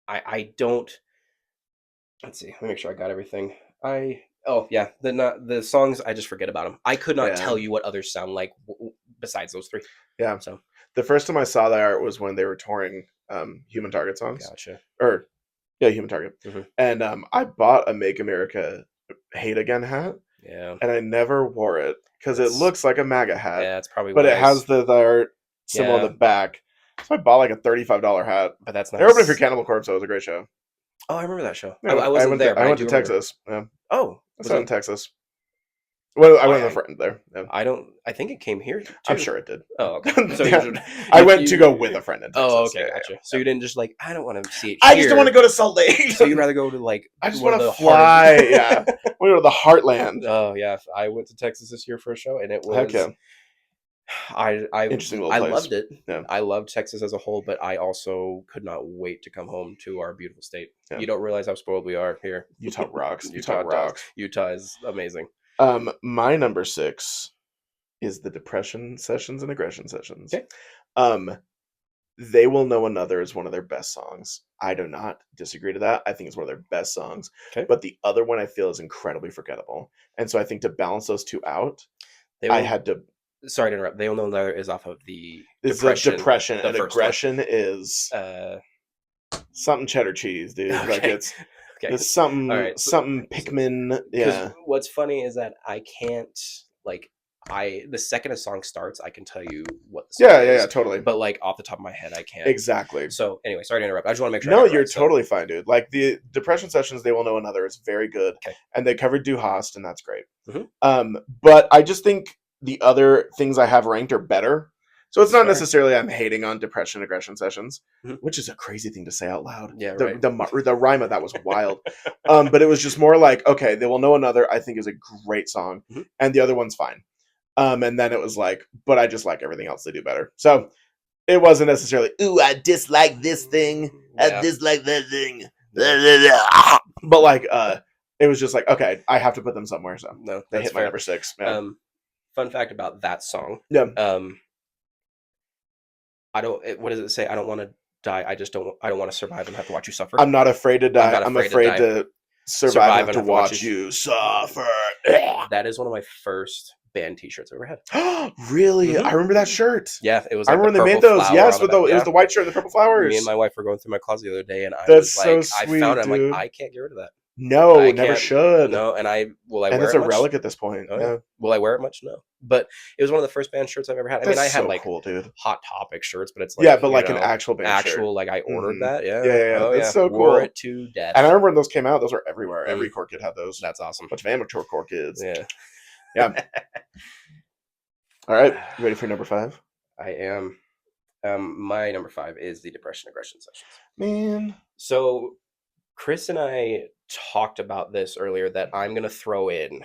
Speaker 2: I don't, let's see, let me make sure I got everything. I Oh yeah, the songs I just forget about them. I could not tell you what others sound like besides those three.
Speaker 1: Yeah.
Speaker 2: So
Speaker 1: the first time I saw that art was when they were touring Human Target songs.
Speaker 2: Gotcha.
Speaker 1: Or Human Target. Mm-hmm. And I bought a Make America Hate Again hat.
Speaker 2: Yeah.
Speaker 1: And I never wore it because it looks like a MAGA hat.
Speaker 2: Yeah, it's probably.
Speaker 1: But it has the art symbol on the back. So I bought like a $35 hat.
Speaker 2: But that's nice.
Speaker 1: They're opening for Cannibal Corpse. So it was a great show.
Speaker 2: Oh, I remember that show.
Speaker 1: Yeah,
Speaker 2: I wasn't there.
Speaker 1: I went to Texas. Yeah.
Speaker 2: Oh,
Speaker 1: I was in Texas. Well, I went with a friend there. Yeah.
Speaker 2: I think it came here. Too.
Speaker 1: I'm sure it did.
Speaker 2: Oh, okay. So
Speaker 1: I went to go with a friend in Texas.
Speaker 2: Oh, okay, gotcha. So you didn't just like, I don't want to see it.
Speaker 1: I just don't want to go to Salt Lake.
Speaker 2: So you'd rather go to like.
Speaker 1: I just want to fly. Yeah, we go to the Heartland.
Speaker 2: Oh yeah, I went to Texas this year for a show, and it was.
Speaker 1: Heck yeah.
Speaker 2: Interesting little place. I loved it.
Speaker 1: Yeah.
Speaker 2: I loved Texas as a whole, but I also could not wait to come home to our beautiful state. Yeah. You don't realize how spoiled we are here.
Speaker 1: Utah rocks.
Speaker 2: Utah rocks. Utah is amazing.
Speaker 1: My number 6 is the Depression Sessions and Aggression Sessions.
Speaker 2: Okay.
Speaker 1: They Will Know Another is one of their best songs. I do not disagree to that. I think it's one of their best songs.
Speaker 2: Okay.
Speaker 1: But the other one I feel is incredibly forgettable. And so I think to balance those two out, I had to.
Speaker 2: Sorry to interrupt. They Will Know Another is off of the
Speaker 1: Depression and Aggression one. Is something cheddar cheese, dude.
Speaker 2: Okay.
Speaker 1: Like it's something something Pikmin. Yeah.
Speaker 2: What's funny is that I can't the second a song starts, I can tell you what the song is. Yeah,
Speaker 1: totally.
Speaker 2: But like off the top of my head, I can't.
Speaker 1: Exactly.
Speaker 2: So anyway, sorry to interrupt. I just want to make sure.
Speaker 1: No, you're totally fine, dude. Like the Depression Sessions, They Will Know Another is very good.
Speaker 2: Okay.
Speaker 1: And they covered Du Hast, and that's great.
Speaker 2: Mm-hmm.
Speaker 1: But I just think the other things I have ranked are better. So it's not necessarily I'm hating on Depression Aggression Sessions, which is a crazy thing to say out loud.
Speaker 2: Yeah,
Speaker 1: right. The rhyme of that was wild. But it was just more like, okay, They Will Know Another, I think is a great song, and the other one's fine. And then it was like, but I just like everything else they do better. So it wasn't necessarily, ooh, I dislike this thing, I dislike that thing. But like, it was just like, okay, I have to put them somewhere. So
Speaker 2: no,
Speaker 1: they hit my number 6. Yeah.
Speaker 2: Fun fact about that song.
Speaker 1: Yeah.
Speaker 2: What does it say? I don't want to die. I don't want to survive and have to watch you suffer.
Speaker 1: I'm not afraid to die. I'm afraid to survive and have to watch you suffer.
Speaker 2: That is one of my first band t-shirts I've ever had.
Speaker 1: Really? I remember that shirt.
Speaker 2: Yeah, it was.
Speaker 1: I remember when they made those. Yes, with it was the white shirt and the purple flowers.
Speaker 2: Me and my wife were going through my closet the other day, and I
Speaker 1: was like, so sweet,
Speaker 2: I found it. I'm
Speaker 1: dude.
Speaker 2: like, I can't get rid of that.
Speaker 1: No, never should.
Speaker 2: No, and will I wear it?
Speaker 1: And it's a relic at this point.
Speaker 2: Oh, yeah. Will I wear it much? No. But it was one of the first band shirts I've ever had. I mean, I had like
Speaker 1: cool, dude.
Speaker 2: Hot Topic shirts, but it's like
Speaker 1: but like an actual band shirt.
Speaker 2: Like I ordered that. Yeah.
Speaker 1: Yeah.
Speaker 2: Oh,
Speaker 1: that's so cool.
Speaker 2: Wore it to death.
Speaker 1: And I remember when those came out, those were everywhere. Every core kid had those.
Speaker 2: That's awesome.
Speaker 1: Bunch of amateur core kids.
Speaker 2: Yeah.
Speaker 1: Yeah. All right. You ready for number 5?
Speaker 2: I am. My number 5 is the Depression Aggression Sessions.
Speaker 1: Man.
Speaker 2: So Chris and I talked about this earlier that I'm going to throw in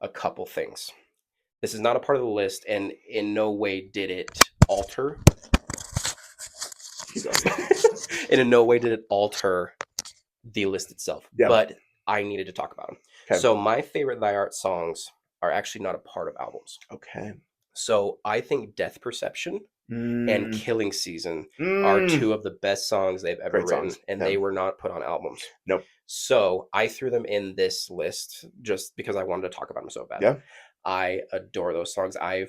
Speaker 2: a couple things. This is not a part of the list, and in no way did it alter. And in no way did it alter the list itself. Yeah. But I needed to talk about them. Okay. So my favorite Thy Art songs are actually not a part of albums.
Speaker 1: Okay.
Speaker 2: So I think Death Perception and Killing Season are 2 of the best songs they've ever written, and they were not put on albums.
Speaker 1: Nope.
Speaker 2: So I threw them in this list just because I wanted to talk about them so bad.
Speaker 1: Yeah.
Speaker 2: I adore those songs. I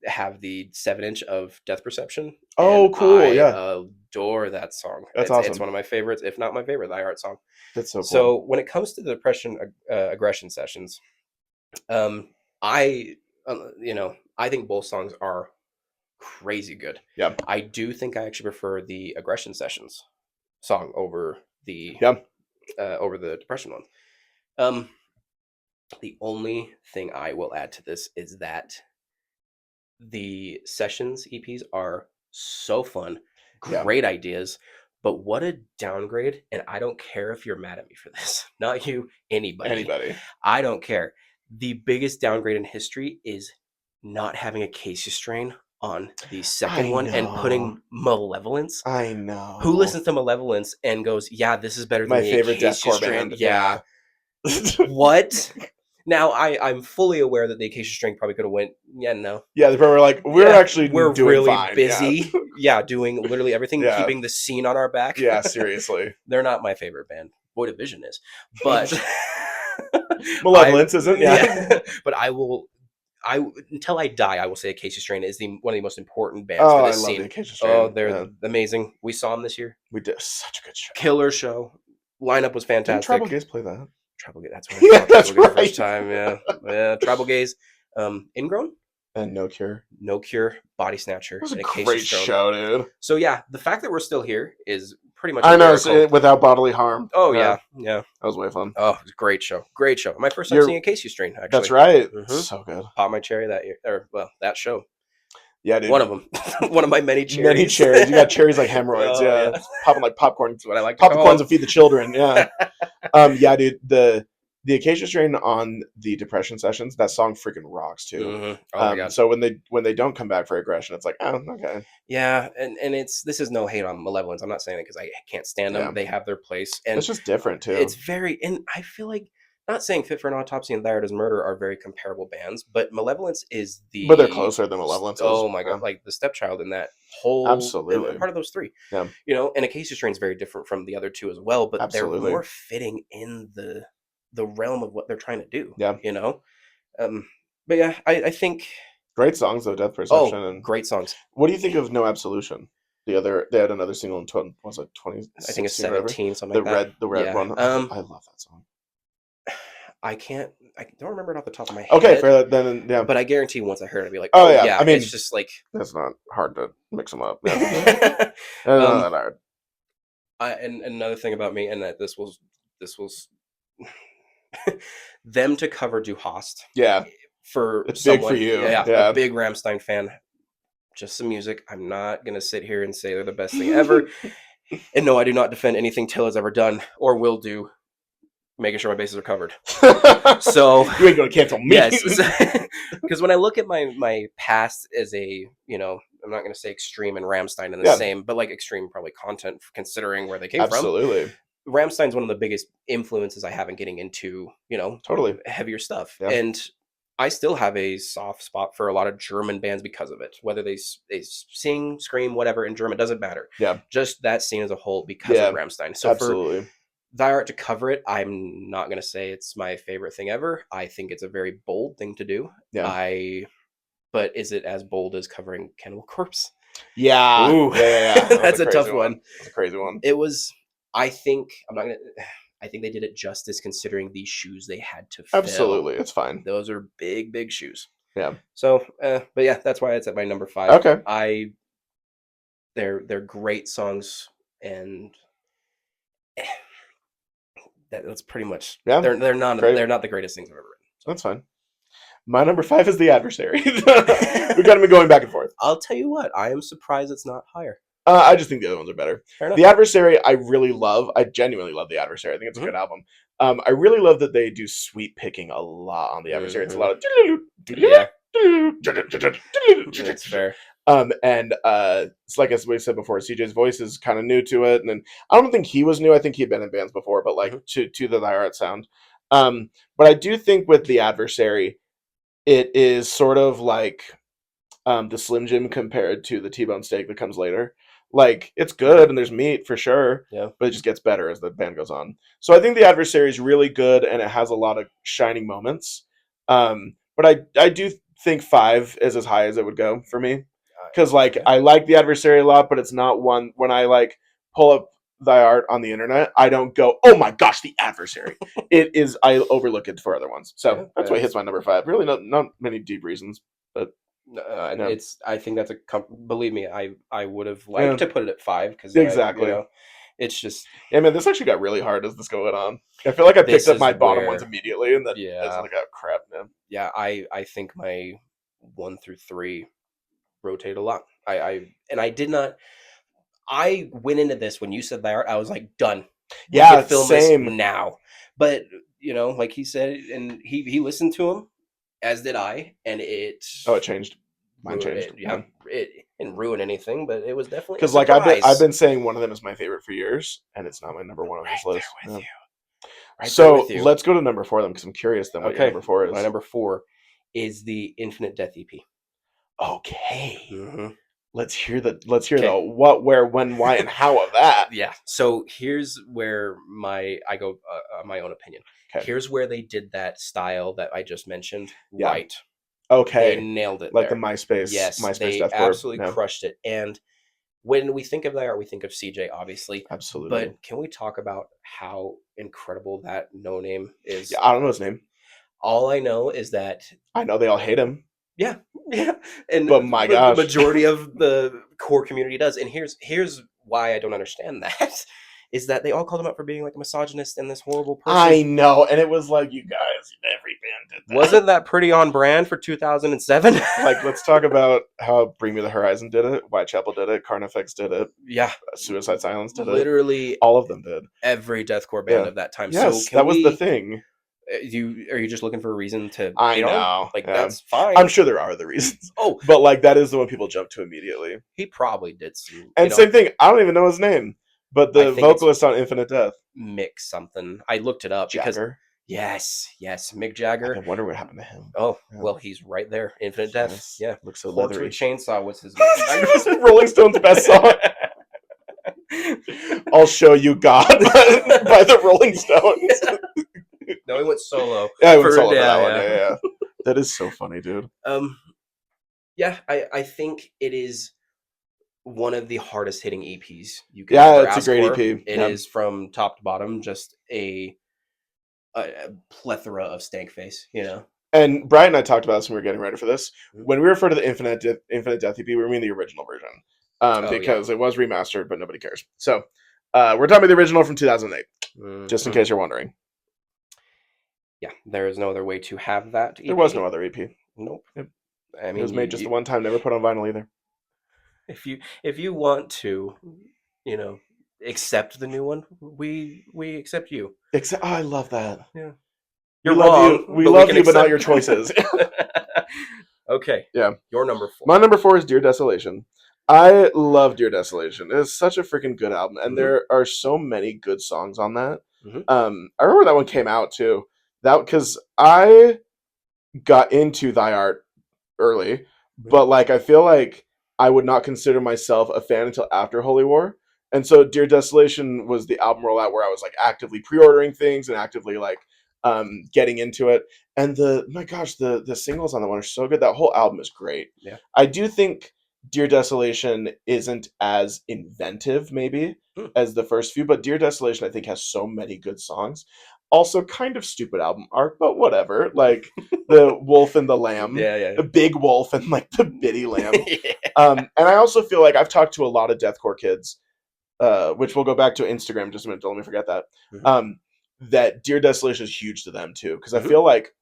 Speaker 2: have the 7-inch of Death Perception.
Speaker 1: Oh, cool!
Speaker 2: I adore that song.
Speaker 1: That's awesome.
Speaker 2: It's one of my favorites, if not my favorite, Thy Art song.
Speaker 1: That's so cool.
Speaker 2: So when it comes to the Depression Aggression Sessions, I think both songs are crazy good.
Speaker 1: Yeah.
Speaker 2: I do think I actually prefer the Aggression Sessions song over the Depression one. The only thing I will add to this is that the Sessions EPs are so fun, great ideas, but what a downgrade. And I don't care if you're mad at me for this. Not you, anybody. I don't care. The biggest downgrade in history is not having a Casey Strain on the second one and putting Malevolence.
Speaker 1: I know.
Speaker 2: Who listens to Malevolence and goes, yeah, this is better than
Speaker 1: my favorite deathcore band.
Speaker 2: Yeah. What? Now I'm fully aware that the Acacia String probably could have went. Yeah, no.
Speaker 1: Yeah, they probably were like, we're doing
Speaker 2: really
Speaker 1: fine.
Speaker 2: busy. Yeah, doing literally everything, keeping the scene on our back.
Speaker 1: Yeah, seriously.
Speaker 2: They're not my favorite band. Boy Division is, but
Speaker 1: Malevolence isn't. Yeah.
Speaker 2: But until I die, I will say Acacia Strain is one of the most important bands
Speaker 1: Oh,
Speaker 2: for
Speaker 1: I
Speaker 2: this
Speaker 1: love
Speaker 2: scene.
Speaker 1: the Acacia Strain.
Speaker 2: Oh, they're amazing. We saw them this year.
Speaker 1: We did such a good show.
Speaker 2: Killer show. Lineup was fantastic.
Speaker 1: Didn't Tribal Gaze play that?
Speaker 2: Tribal Gaze. That's when I saw
Speaker 1: that's
Speaker 2: Tribal Gaze
Speaker 1: right.
Speaker 2: the first time. Yeah. Tribal Gaze. Ingrown.
Speaker 1: And No Cure.
Speaker 2: No Cure. Body Snatcher.
Speaker 1: It was a great show, dude.
Speaker 2: So yeah, the fact that we're still here is pretty much.
Speaker 1: I know, without bodily harm.
Speaker 2: Oh yeah. That
Speaker 1: was way fun.
Speaker 2: Oh, it was a great show. Great show. My first time seeing Acacia Strain. Actually,
Speaker 1: that's right. So good.
Speaker 2: Popped my cherry that year, that show.
Speaker 1: Yeah, dude.
Speaker 2: One of them. One of my many cherries.
Speaker 1: Many cherries. You got cherries like hemorrhoids. Yeah. Popping like popcorn.
Speaker 2: That's what I like.
Speaker 1: Pop the corns and feed the children. Yeah. Yeah, dude. The Acacia Strain on the Depression sessions, that song freaking rocks too.
Speaker 2: Mm-hmm. Oh my God.
Speaker 1: So when they don't come back for Aggression, it's like, oh, okay.
Speaker 2: Yeah, and this is no hate on Malevolence. I'm not saying it because I can't stand them. Yeah. They have their place, and
Speaker 1: it's just different too.
Speaker 2: It's and I feel like, not saying Fit for an Autopsy and Thyroid as Murder are very comparable bands, but Malevolence is
Speaker 1: but they're closer than Malevolence.
Speaker 2: Oh my God, like the stepchild in that whole
Speaker 1: absolutely
Speaker 2: part of those three.
Speaker 1: Yeah,
Speaker 2: and Acacia Strain is very different from the other two as well, but absolutely. They're more fitting in the realm of what they're trying to do.
Speaker 1: Yeah.
Speaker 2: But yeah, I think
Speaker 1: great songs though, Death Perception. And
Speaker 2: great songs.
Speaker 1: What do you think of No Absolution? They had another single in 20, was it 20? I
Speaker 2: think it's 17, something like that.
Speaker 1: The red one. I love that song.
Speaker 2: I don't remember it off the top of my head.
Speaker 1: Okay, fair then. Yeah.
Speaker 2: But I guarantee once I heard it, I'd be like,
Speaker 1: oh yeah. I mean,
Speaker 2: it's just like
Speaker 1: it's not hard to mix them up. Yeah. Not that hard.
Speaker 2: And another thing about me, and that this was them to cover Du Hast.
Speaker 1: Yeah.
Speaker 2: It's
Speaker 1: big for you.
Speaker 2: Yeah. A big Rammstein fan. Just some music. I'm not gonna sit here and say they're the best thing ever. And no, I do not defend anything Till has ever done or will do. Making sure my bases are covered. So
Speaker 1: you ain't gonna cancel me.
Speaker 2: Yes. Because when I look at my past as a, I'm not gonna say Extreme and Rammstein in the same, but like Extreme probably content considering where they came from.
Speaker 1: Absolutely.
Speaker 2: Rammstein's one of the biggest influences I have in getting into,
Speaker 1: totally
Speaker 2: heavier stuff.
Speaker 1: Yeah.
Speaker 2: And I still have a soft spot for a lot of German bands because of it. Whether they sing, scream, whatever in German, doesn't matter.
Speaker 1: Yeah.
Speaker 2: Just that scene as a whole because of Rammstein. So
Speaker 1: absolutely.
Speaker 2: For Thy Art to cover it, I'm not going to say it's my favorite thing ever. I think it's a very bold thing to do.
Speaker 1: Yeah.
Speaker 2: But is it as bold as covering Cannibal Corpse?
Speaker 1: Yeah.
Speaker 2: Ooh.
Speaker 1: Yeah.
Speaker 2: That's a tough one.
Speaker 1: That's a crazy one.
Speaker 2: It was, I think they did it justice considering the shoes they had to fill.
Speaker 1: Absolutely. It's fine.
Speaker 2: Those are big, big shoes.
Speaker 1: Yeah.
Speaker 2: So, but yeah, that's why it's at my number 5.
Speaker 1: Okay.
Speaker 2: They're great songs, and that's pretty much.
Speaker 1: Yeah.
Speaker 2: They're not the greatest things I've ever written.
Speaker 1: So. That's fine. My number 5 is The Adversary. We've got to be going back and forth.
Speaker 2: I'll tell you what, I am surprised it's not higher.
Speaker 1: I just think the other ones are better. The Adversary, I really love. I genuinely love The Adversary. I think it's a good album. I really love that they do sweep picking a lot on The Adversary. It's a lot of
Speaker 2: That's fair.
Speaker 1: And it's like as we said before, CJ's voice is kind of new to it, and I don't think he was new. I think he'd been in bands before, but like to the Thy Art sound. But I do think with The Adversary, it is sort of like the Slim Jim compared to the T-Bone Steak that comes later. Like, it's good and there's meat for sure, but it just gets better as the band goes on. So I think The Adversary is really good and it has a lot of shining moments. But I do think 5 is as high as it would go for me. Because I like The Adversary a lot, but it's not one when I like pull up Thy Art on the internet, I don't go, oh my gosh, The Adversary. It is, I overlook it for other ones. So that's why it hits my number 5. Really not many deep reasons, but
Speaker 2: it's. I think that's believe me, I would have liked to put it at 5 because
Speaker 1: exactly.
Speaker 2: It's just
Speaker 1: man, this actually got really hard as this going on. I feel like I picked up my bottom ones immediately, and then it's like, oh crap, man.
Speaker 2: Yeah, I think my 1 through 3 rotate a lot. I did not. I went into this when you said Thy Art, I was like, done.
Speaker 1: Yeah, same
Speaker 2: this now. But like he said, and he listened to him, as did I, and it.
Speaker 1: Oh, it changed. Mine changed.
Speaker 2: It didn't ruin anything, but it was definitely
Speaker 1: because like I've been saying one of them is my favorite for years, and it's not my number 1 on this list. So let's go to number 4 then, because I'm curious then what your number 4 is.
Speaker 2: My number 4 is the Infinite Death EP.
Speaker 1: Okay.
Speaker 2: Mm-hmm.
Speaker 1: Let's hear the what, where, when, why, and how of that.
Speaker 2: Yeah. So here's where I go my own opinion. Okay. Here's where they did that style that I just mentioned right.
Speaker 1: Okay.
Speaker 2: They nailed it.
Speaker 1: Like there. The MySpace.
Speaker 2: Yes,
Speaker 1: MySpace
Speaker 2: they absolutely crushed it. And when we think of that, we think of CJ, obviously.
Speaker 1: Absolutely.
Speaker 2: But can we talk about how incredible that No Name is?
Speaker 1: Yeah, I don't know his name.
Speaker 2: All I know is that
Speaker 1: I know they all hate him.
Speaker 2: Yeah, and
Speaker 1: but my gosh,
Speaker 2: the majority of the core community does. And here's why I don't understand that is that they all called him out for being like a misogynist and this horrible person.
Speaker 1: I know, and it was like, you guys, every band did that.
Speaker 2: Wasn't that pretty on brand for 2007?
Speaker 1: Like, let's talk about how Bring Me the Horizon did it, Whitechapel did it, Carnifex did it,
Speaker 2: yeah,
Speaker 1: Suicide Silence did it.
Speaker 2: Literally,
Speaker 1: all of them did.
Speaker 2: Every deathcore band of that time.
Speaker 1: Yes, so that was the thing.
Speaker 2: Are you just looking for a reason to?
Speaker 1: I know,
Speaker 2: that's fine.
Speaker 1: I'm sure there are other reasons.
Speaker 2: Oh,
Speaker 1: but like that is the one people jump to immediately.
Speaker 2: He probably did some.
Speaker 1: And same thing. I don't even know his name, but the vocalist on Infinite Death,
Speaker 2: Mick something. I looked it up because yes, Mick Jagger.
Speaker 1: I wonder what happened to him.
Speaker 2: Oh, well, he's right there. Infinite Death. Yeah,
Speaker 1: looks so
Speaker 2: leathery.
Speaker 1: leathery.
Speaker 2: With Chainsaw was his
Speaker 1: Rolling Stones' best song. I'll Show You God by the Rolling Stones.
Speaker 2: No, he went solo.
Speaker 1: Yeah, he went solo for that one. Yeah. That is so funny, dude.
Speaker 2: Yeah, I think it is one of the hardest hitting EPs you can ever
Speaker 1: it's
Speaker 2: ask
Speaker 1: a great
Speaker 2: for.
Speaker 1: EP.
Speaker 2: It is from top to bottom, just a plethora of stank face,
Speaker 1: And Brian and I talked about this when we were getting ready for this. When we refer to the Infinite Death EP, we mean the original version. Because it was remastered, but nobody cares. So we're talking about the original from 2008, just in case you're wondering.
Speaker 2: Yeah, there is no other way to have that EP.
Speaker 1: There was no other EP.
Speaker 2: Nope.
Speaker 1: Yep.
Speaker 2: I mean,
Speaker 1: it was made just the one time, never put on vinyl either.
Speaker 2: If you want to, accept the new one, we accept you.
Speaker 1: I love that.
Speaker 2: Yeah.
Speaker 1: You're wrong. We love you, but not your choices.
Speaker 2: Okay.
Speaker 1: Yeah.
Speaker 2: Your number 4.
Speaker 1: My number 4 is Dear Desolation. I love Dear Desolation. It's such a freaking good album, and there are so many good songs on that. I remember that one came out too. Because I got into Thy Art early, but like I feel like I would not consider myself a fan until after Holy War. And so Dear Desolation was the album rollout where I was like actively pre-ordering things and actively like getting into it. And the singles on that one are so good. That whole album is great.
Speaker 2: Yeah.
Speaker 1: I do think Dear Desolation isn't as inventive maybe as the first few, but Dear Desolation I think has so many good songs. Also kind of stupid album art, but whatever. Like the wolf and the lamb.
Speaker 2: Yeah.
Speaker 1: The big wolf and like the bitty lamb. And I also feel like I've talked to a lot of deathcore kids, which we'll go back to Instagram in just a minute. Don't let me forget that. That Dear Desolation is huge to them too. Because I feel like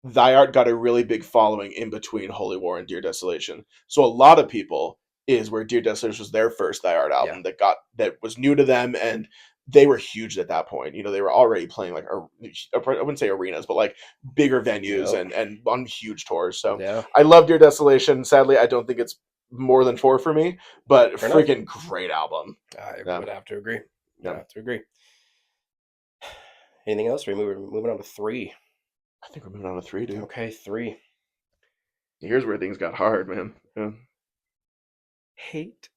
Speaker 1: Thy Art got a really big following in between Holy War and Dear Desolation. So a lot of people is where Dear Desolation was their first Thy Art album that was new to them, and they were huge at that point. They were already playing like I wouldn't say arenas, but like bigger venues and on huge tours. So I love Dear Desolation. Sadly, I don't think it's more than 4 for me, but freaking great album.
Speaker 2: I would have to agree. Anything else? We're moving on to 3.
Speaker 1: I think we're moving on to 3, dude.
Speaker 2: Okay, 3.
Speaker 1: Here's where things got hard, man. Yeah.
Speaker 2: Hate.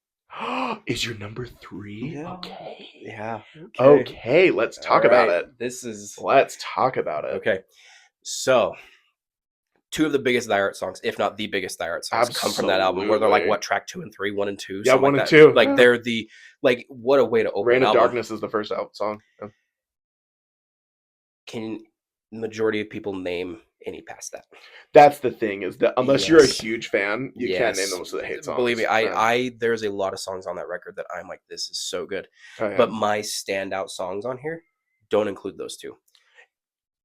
Speaker 1: Is your number 3?
Speaker 2: Yeah.
Speaker 1: Okay.
Speaker 2: Yeah.
Speaker 1: Okay, let's talk about it. Let's talk about it.
Speaker 2: Okay. So, 2 of the biggest Thy Art songs, if not the biggest Thy Art songs, come from that album. Where they're like, what, track 2 and 3, 1 and 2?
Speaker 1: Yeah, 1 and 2.
Speaker 2: Like, they're the, like, what a way to open
Speaker 1: Reign
Speaker 2: an
Speaker 1: of
Speaker 2: album.
Speaker 1: Darkness is the first song. Yeah.
Speaker 2: Can the majority of people name any past that?
Speaker 1: That's the thing, is that unless you're a huge fan, you can't name most of the hate songs.
Speaker 2: Believe me, there's a lot of songs on that record that I'm like, this is so good. But my standout songs on here don't include those 2.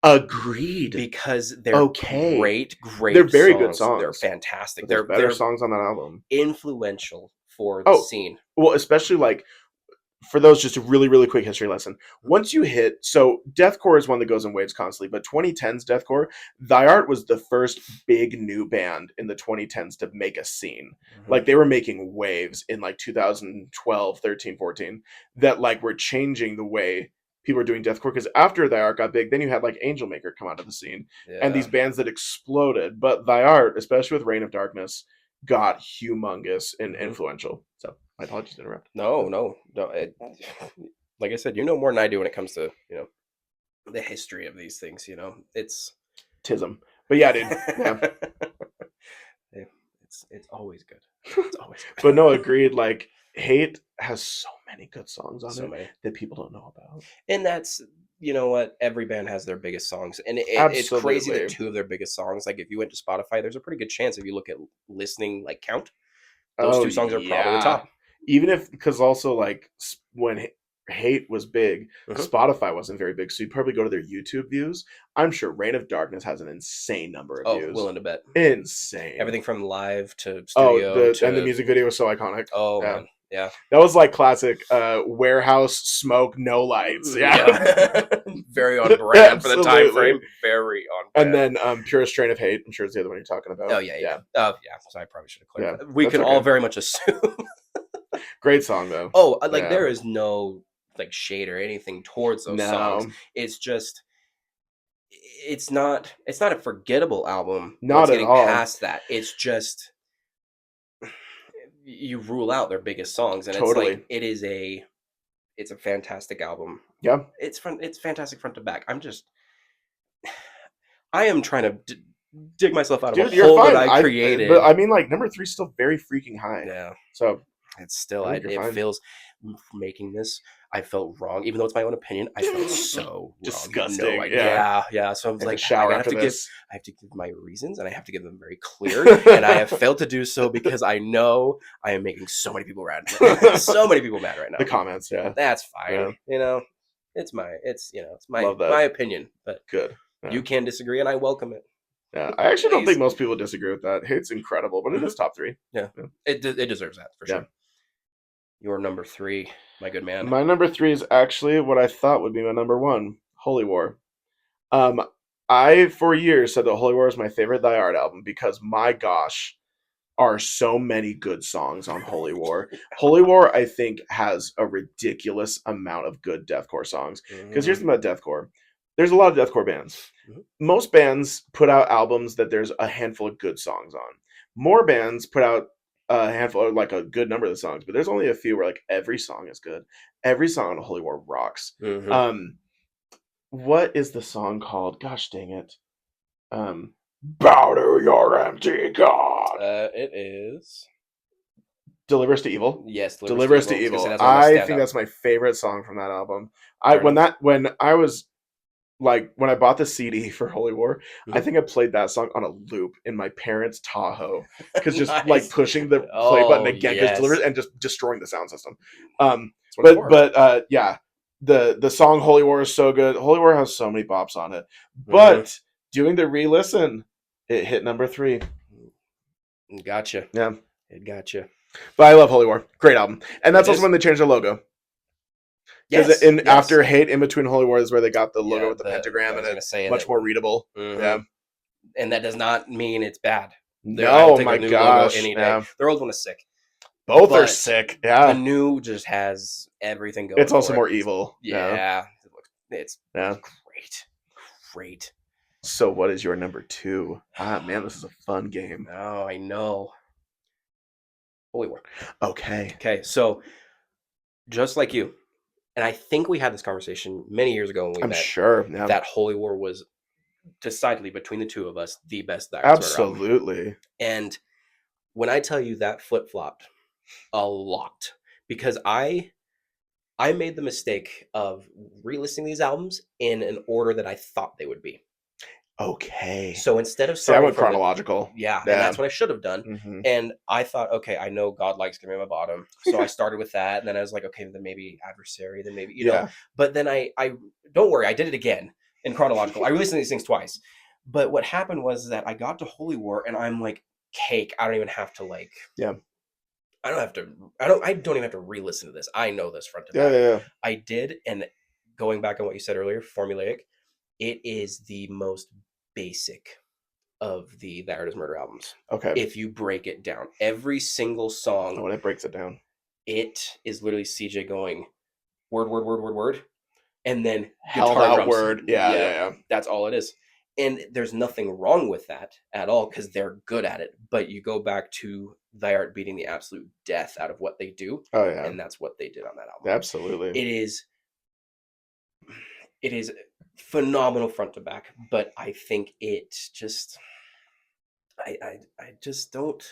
Speaker 1: Agreed.
Speaker 2: Because they're great.
Speaker 1: They're very good songs.
Speaker 2: They're fantastic.
Speaker 1: They're better songs on that album.
Speaker 2: Influential for the scene.
Speaker 1: Well, especially like for those, just a really, really quick history lesson. Once you hit, so deathcore is one that goes in waves constantly, but 2010s deathcore, Thy Art was the first big new band in the 2010s to make a scene. Like they were making waves in like 2012, 13, 14 that like were changing the way people were doing deathcore. Because after Thy Art got big, then you had like Angel Maker come out of the scene and these bands that exploded. But Thy Art, especially with Reign of Darkness, got humongous and influential. So my apologies to interrupt.
Speaker 2: No. Like I said, you know more than I do when it comes to the history of these things. It's
Speaker 1: tism. But yeah, dude. Yeah.
Speaker 2: It's always good. It's always good.
Speaker 1: But no, agreed. Like Hate has so many good songs on it that people don't know about.
Speaker 2: And that's, you know what, every band has their biggest songs, and it's crazy that two of their biggest songs, like if you went to Spotify, there's a pretty good chance if you look at listening like count, those two songs are probably the top.
Speaker 1: Even if, because also like when Hate was big, Spotify wasn't very big, so you'd probably go to their YouTube views. I'm sure Reign of Darkness has an insane number of views.
Speaker 2: Willing to bet.
Speaker 1: Insane.
Speaker 2: Everything from live to studio.
Speaker 1: And the music video was so iconic.
Speaker 2: Oh, yeah. Man. Yeah.
Speaker 1: That was like classic warehouse smoke, no lights. Yeah.
Speaker 2: Very on brand for the time frame. Very on brand.
Speaker 1: And then Purest Strain of Hate, I'm sure it's the other one you're talking about.
Speaker 2: Oh, yeah. Oh, yeah. So I probably should have clarified. Yeah, we can all very much assume.
Speaker 1: Great song, though.
Speaker 2: Oh, like there is no like shade or anything towards those songs. It's just it's not a forgettable album.
Speaker 1: Not at all.
Speaker 2: Past that, it's just you rule out their biggest songs, and totally. It's like it's a fantastic album.
Speaker 1: Yeah,
Speaker 2: it's fantastic front to back. I am trying to dig myself out of a hole that I created.
Speaker 1: But I mean, like number 3 is still very freaking high.
Speaker 2: Yeah.
Speaker 1: So
Speaker 2: it's still it feels making this. I felt wrong, even though it's my own opinion. I felt so
Speaker 1: disgusting.
Speaker 2: Wrong. Yeah. So I was like,
Speaker 1: shower
Speaker 2: I have to give my reasons, and I have to give them very clear. And I have failed to do so because I know I am making so many people mad. So many people mad right now.
Speaker 1: The comments, yeah,
Speaker 2: that's fine. Yeah. It's my opinion, but
Speaker 1: good.
Speaker 2: Yeah. You can disagree, and I welcome it.
Speaker 1: Yeah, I actually don't think most people disagree with that. Hate's incredible, but it is top 3.
Speaker 2: Yeah. It deserves that for sure. Your number 3, my good man.
Speaker 1: My number 3 is actually what I thought would be my number 1, Holy War. I for years said that Holy War is my favorite Thy Art album because my gosh, are so many good songs on Holy War. Holy War, I think, has a ridiculous amount of good deathcore songs. Because here's the thing about deathcore. There's a lot of deathcore bands. Most bands put out albums that there's a handful of good songs on. More bands put out a handful, like a good number of the songs, but there's only a few where like every song is good. Every song on Holy War rocks. What is the song called? Gosh dang it. Bow to your empty God.
Speaker 2: It is
Speaker 1: Deliver Us to Evil.
Speaker 2: Yes,
Speaker 1: Deliver Us to Evil. I think that's my favorite song from that album. When I bought the CD for Holy War, I think I played that song on a loop in my parents' Tahoe because just nice. Like pushing the play button again because Deliver and just destroying the sound system. Yeah, the song Holy War is so good. Holy War has so many bops on it, but doing the re-listen, it hit number 3.
Speaker 2: Gotcha.
Speaker 1: Yeah,
Speaker 2: it gotcha.
Speaker 1: But I love Holy War. Great album, and that's also when they changed their logo. Yes, after Hate, in between Holy War is where they got the logo with the pentagram, and it's much more readable. Yeah,
Speaker 2: and that does not mean it's bad.
Speaker 1: No, my gosh,
Speaker 2: Their old one is sick.
Speaker 1: Both are sick. Yeah,
Speaker 2: the new just has everything going.
Speaker 1: It's also more evil.
Speaker 2: Yeah, it's great.
Speaker 1: So, what is your number 2? Man, this is a fun game.
Speaker 2: Oh, I know. Holy War.
Speaker 1: Okay.
Speaker 2: So, just like you. And I think we had this conversation many years ago when we met.
Speaker 1: I'm sure. Yeah.
Speaker 2: That Holy War was decidedly, between the two of us, the best Thy Art
Speaker 1: Absolutely.
Speaker 2: Album. And when I tell you that flip-flopped a lot, because I made the mistake of re-listening these albums in an order that I thought they would be.
Speaker 1: Okay.
Speaker 2: So instead of starting
Speaker 1: I went chronological.
Speaker 2: And that's what I should have done. And I thought, okay, I know God Likes Give Me My Bottom, so I started with that, and then I was like, okay, then maybe Adversary, then maybe you know. But then I don't worry, I did it again in chronological. I listened to these things twice. But what happened was that I got to Holy War, and I'm like, cake. I don't even have to like.
Speaker 1: Yeah.
Speaker 2: I don't even have to re-listen to this. I know this front to back.
Speaker 1: Yeah.
Speaker 2: I did, and going back on what you said earlier, formulaic. It is the most basic of the Thy Art Is Murder albums.
Speaker 1: Okay.
Speaker 2: If you break it down, every single song.
Speaker 1: When it breaks it down,
Speaker 2: it is literally CJ going word, and then
Speaker 1: held out word. Yeah.
Speaker 2: That's all it is. And there's nothing wrong with that at all because they're good at it. But you go back to Thy Art beating the absolute death out of what they do.
Speaker 1: Oh yeah.
Speaker 2: And that's what they did on that album.
Speaker 1: Absolutely.
Speaker 2: It is phenomenal front to back, but I think it just I just don't.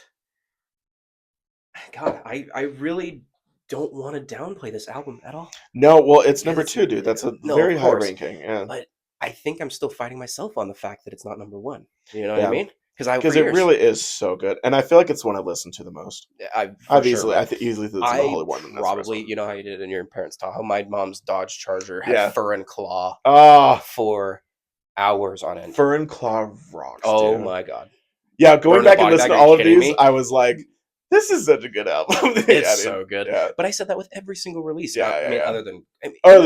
Speaker 2: God, I really don't want to downplay this album at all.
Speaker 1: No, well, it's number 2, dude. That's a very high ranking. Yeah.
Speaker 2: But I think I'm still fighting myself on the fact that it's not number 1. You know what I mean?
Speaker 1: Because it really is so good, and I feel like it's one I listen to the most.
Speaker 2: I've
Speaker 1: easily listen to the Holy War.
Speaker 2: Probably, you know how you did in your parents' Tahoe. My mom's Dodge Charger had Fur and Claw for hours on end.
Speaker 1: Fur and Claw rocks.
Speaker 2: Oh my god!
Speaker 1: Yeah, going back and listening to all of these, I was like, "This is such a good album."
Speaker 2: It's so good. Yeah. But I said that with every single release. Other than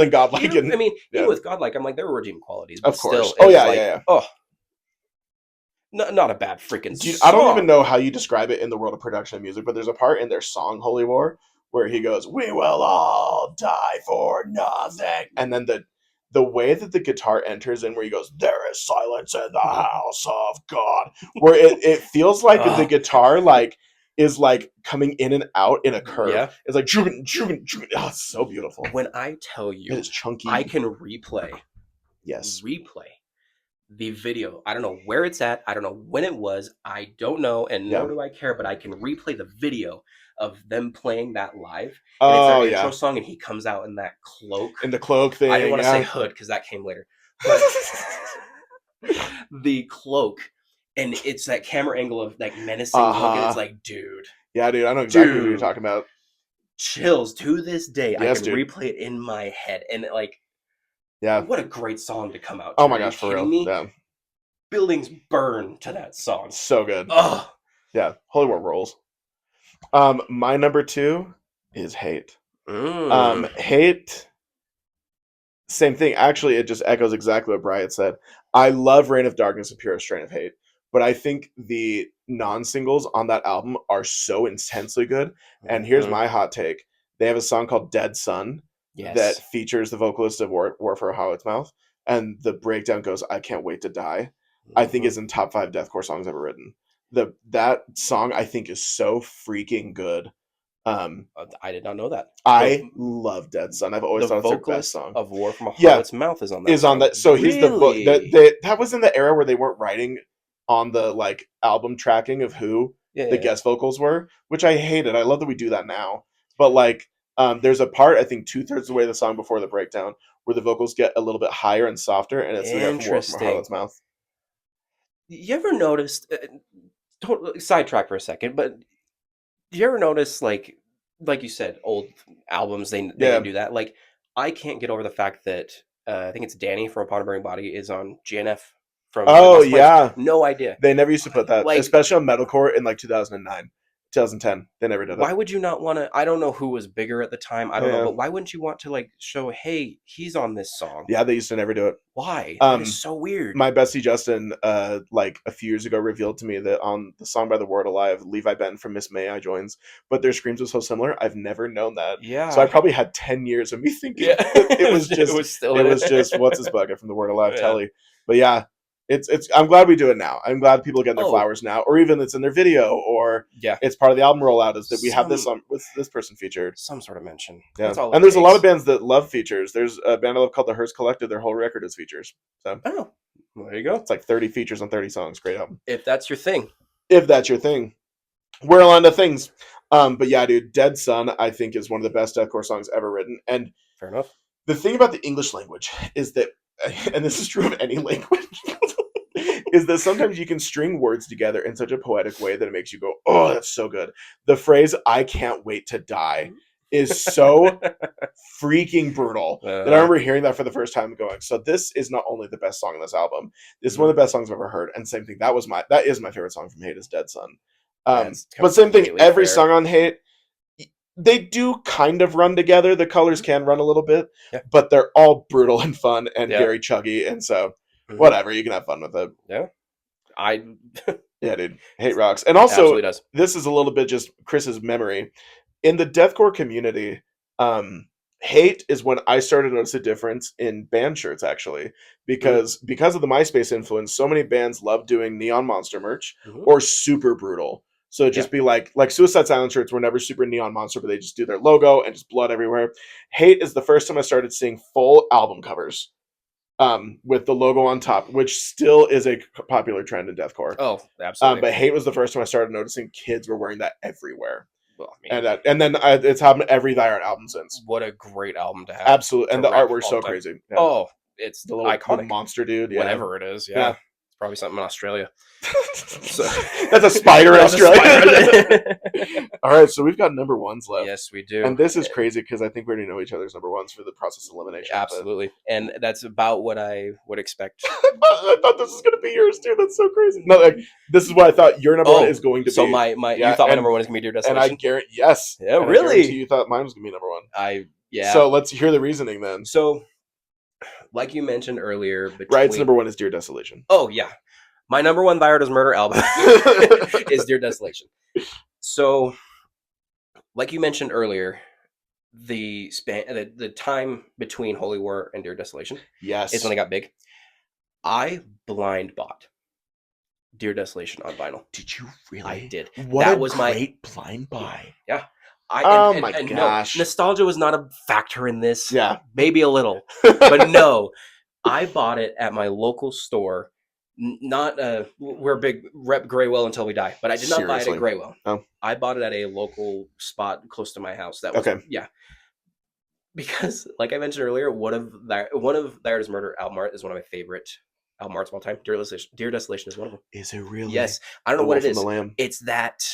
Speaker 1: Godlike.
Speaker 2: Even with Godlike, I'm like, there were redeeming qualities. But
Speaker 1: of course.
Speaker 2: Still, Oh. Not a bad freaking song.
Speaker 1: I don't even know how you describe it in the world of production and music, but there's a part in their song Holy War where he goes, "We will all die for nothing," and then the way that the guitar enters in, where he goes, "There is silence in the house of God," where it feels like the guitar is coming in and out in a curve. Yeah. It's like juggin. Oh, it's so beautiful.
Speaker 2: When I tell you,
Speaker 1: it's chunky.
Speaker 2: I can replay the video. I don't know where it's at. I don't know when it was. I don't know, and nor do I care. But I can replay the video of them playing that live. And it's their intro song, and he comes out in that cloak.
Speaker 1: In the cloak thing.
Speaker 2: I didn't want to say hood because that came later. But the cloak, and it's that camera angle of menacing look, and it's like, dude.
Speaker 1: Yeah, dude. I know exactly what you're talking about.
Speaker 2: Chills to this day. I can replay it in my head, and
Speaker 1: yeah.
Speaker 2: What a great song to come out.
Speaker 1: Oh my gosh, for real.
Speaker 2: Yeah. Buildings burn to that song.
Speaker 1: So good.
Speaker 2: Oh.
Speaker 1: Yeah. Holy War rolls. My number 2 is Hate. Hate. Same thing. Actually, it just echoes exactly what Bryant said. I love Reign of Darkness and Purest Strain of Hate, but I think the non-singles on that album are so intensely good. And here's my hot take. They have a song called Dead Sun. Yes. That features the vocalist of War for a Hollow Mouth, and the breakdown goes, "I Can't Wait to Die." I think is in top 5 deathcore songs ever written. That song I think is so freaking good.
Speaker 2: I did not know that.
Speaker 1: I love Dead Sun. I've always thought it's their best song.
Speaker 2: Of War from a Harlot's Mouth is on that.
Speaker 1: On that. So he's the book that was in the era where they weren't writing on the album tracking of who the guest vocals were, which I hated. I love that we do that now, but there's a part, I think 2/3 of the way of the song before the breakdown, where the vocals get a little bit higher and softer, and it's the guy from War from a Harlot's Mouth.
Speaker 2: You ever noticed? Totally sidetrack for a second, but do you ever notice, like you said, old albums they can do that? I can't get over the fact that I think it's Danny from Upon a Burning Body is on GNF from.
Speaker 1: Oh yeah,
Speaker 2: no idea.
Speaker 1: They never used to put that, especially on metalcore in 2009. 2010. They never did that.
Speaker 2: Why would you not want to? I don't know who was bigger at the time. I don't know, but why wouldn't you want to show, hey, he's on this song?
Speaker 1: Yeah, they used to never do it.
Speaker 2: Why? That is so weird.
Speaker 1: My bestie Justin, a few years ago, revealed to me that on the song by The Word Alive, Levi Benton from Miss May I joins, but their screams was so similar. I've never known that.
Speaker 2: Yeah.
Speaker 1: So I probably had 10 years of me thinking it was just what's his bucket from The Word Alive, Telly. But yeah. It's. I'm glad we do it now. I'm glad people get their flowers now, or even it's in their video, or it's part of the album rollout. Is that we have this on with this person featured,
Speaker 2: some sort of mention.
Speaker 1: Yeah, and there's a lot of bands that love features. There's a band I love called the Hearst Collective. Their whole record is features. So
Speaker 2: there you go.
Speaker 1: It's 30 features on 30 songs. Great album.
Speaker 2: If that's your thing.
Speaker 1: We're on to things. But yeah, dude, Dead Sun I think is one of the best deathcore songs ever written. And
Speaker 2: fair enough.
Speaker 1: The thing about the English language is that, and this is true of any language. Is that sometimes you can string words together in such a poetic way that it makes you go, oh, that's so good. The phrase, "I can't wait to die," is so freaking brutal. And I remember hearing that for the first time going, so this is not only the best song on this album, this is one of the best songs I've ever heard. And same thing, that is my favorite song from Hate is Dead Sun. But same thing, every song on Hate, they do kind of run together. The colors can run a little bit, but they're all brutal and fun and very chuggy. And so whatever, you can have fun with it.
Speaker 2: Yeah.
Speaker 1: Yeah, dude. Hate rocks. And also, this is a little bit just Chris's memory. In the deathcore community, Hate is when I started to notice a difference in band shirts, actually, because of the MySpace influence, so many bands love doing Neon Monster merch or Super Brutal. So it'd just be like Suicide Silence shirts were never super Neon Monster, but they just do their logo and just blood everywhere. Hate is the first time I started seeing full album covers with the logo on top, which still is a popular trend in deathcore.
Speaker 2: Oh, absolutely.
Speaker 1: But Hate was the first time I started noticing kids were wearing that everywhere. Well, I mean, and then it's happened every Thy Art album since.
Speaker 2: What a great album to have!
Speaker 1: Absolutely, and the artwork's so crazy.
Speaker 2: Yeah. Oh, it's
Speaker 1: the little iconic monster dude. Yeah.
Speaker 2: Whatever it is, yeah. It's probably something in Australia.
Speaker 1: So, that's a spider in Australia. All right, so we've got number ones left.
Speaker 2: Yes, we do.
Speaker 1: And this is crazy because I think we already know each other's number ones for the process of elimination.
Speaker 2: Absolutely, and that's about what I would expect.
Speaker 1: I thought this was going to be yours too. That's so crazy. No, like this is what I thought your number one is going to be.
Speaker 2: So you thought my number one is going to be Dear Desolation,
Speaker 1: and I guarantee yes.
Speaker 2: Yeah, really?
Speaker 1: You thought mine was going to be number one.
Speaker 2: Yeah.
Speaker 1: So let's hear the reasoning then.
Speaker 2: So, like you mentioned earlier,
Speaker 1: Riot's number one is Dear Desolation.
Speaker 2: Oh yeah. My number one Thy Art Is Murder album is Dear Desolation. So, like you mentioned earlier, the time between Holy War and Dear Desolation is when I got big. I blind bought Dear Desolation on vinyl.
Speaker 1: Did you really?
Speaker 2: I did.
Speaker 1: That was my great blind buy.
Speaker 2: Yeah.
Speaker 1: My gosh.
Speaker 2: No, nostalgia was not a factor in this.
Speaker 1: Yeah.
Speaker 2: Maybe a little. But no, I bought it at my local store. Not we're a big rep Graywell until we die, but I did not buy it at Graywell.
Speaker 1: Oh.
Speaker 2: I bought it at a local spot close to my house. That was because, like I mentioned earlier, one of Thy Art Is Murder album art is one of my favorite album arts of all time. Dear Desolation is one of them.
Speaker 1: Is it really?
Speaker 2: Yes, I don't know what it is. It's that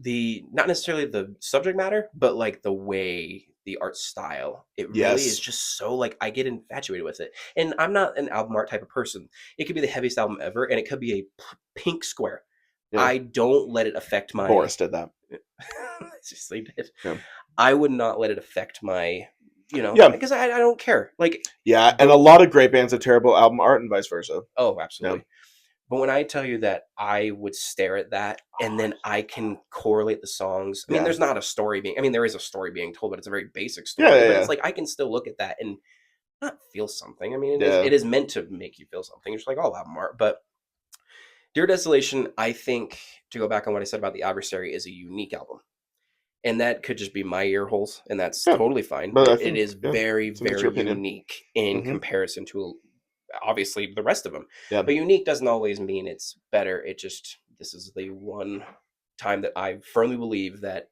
Speaker 2: not necessarily the subject matter, but like the way. The art style, it really is just so like I get infatuated with it, and I'm not an album art type of person. It could be the heaviest album ever, and it could be a pink square. Yeah. I don't let it affect my.
Speaker 1: Boris did that.
Speaker 2: Seriously did.
Speaker 1: Yeah.
Speaker 2: I would not let it affect my, because I don't care. Like
Speaker 1: and a lot of great bands have terrible album art, and vice versa.
Speaker 2: Oh, absolutely. Yeah. But when I tell you that I would stare at that and then I can correlate the songs. I mean, there's not a story there is a story being told, but it's a very basic story. But it's like I can still look at that and not feel something. I mean, it is meant to make you feel something. It's like all album art. But Dear Desolation, I think, to go back on what I said about The Adversary, is a unique album. And that could just be my ear holes, and that's totally fine. But it is very, very unique in comparison to obviously the rest of them. Yeah. But unique doesn't always mean it's better. This is the one time that I firmly believe that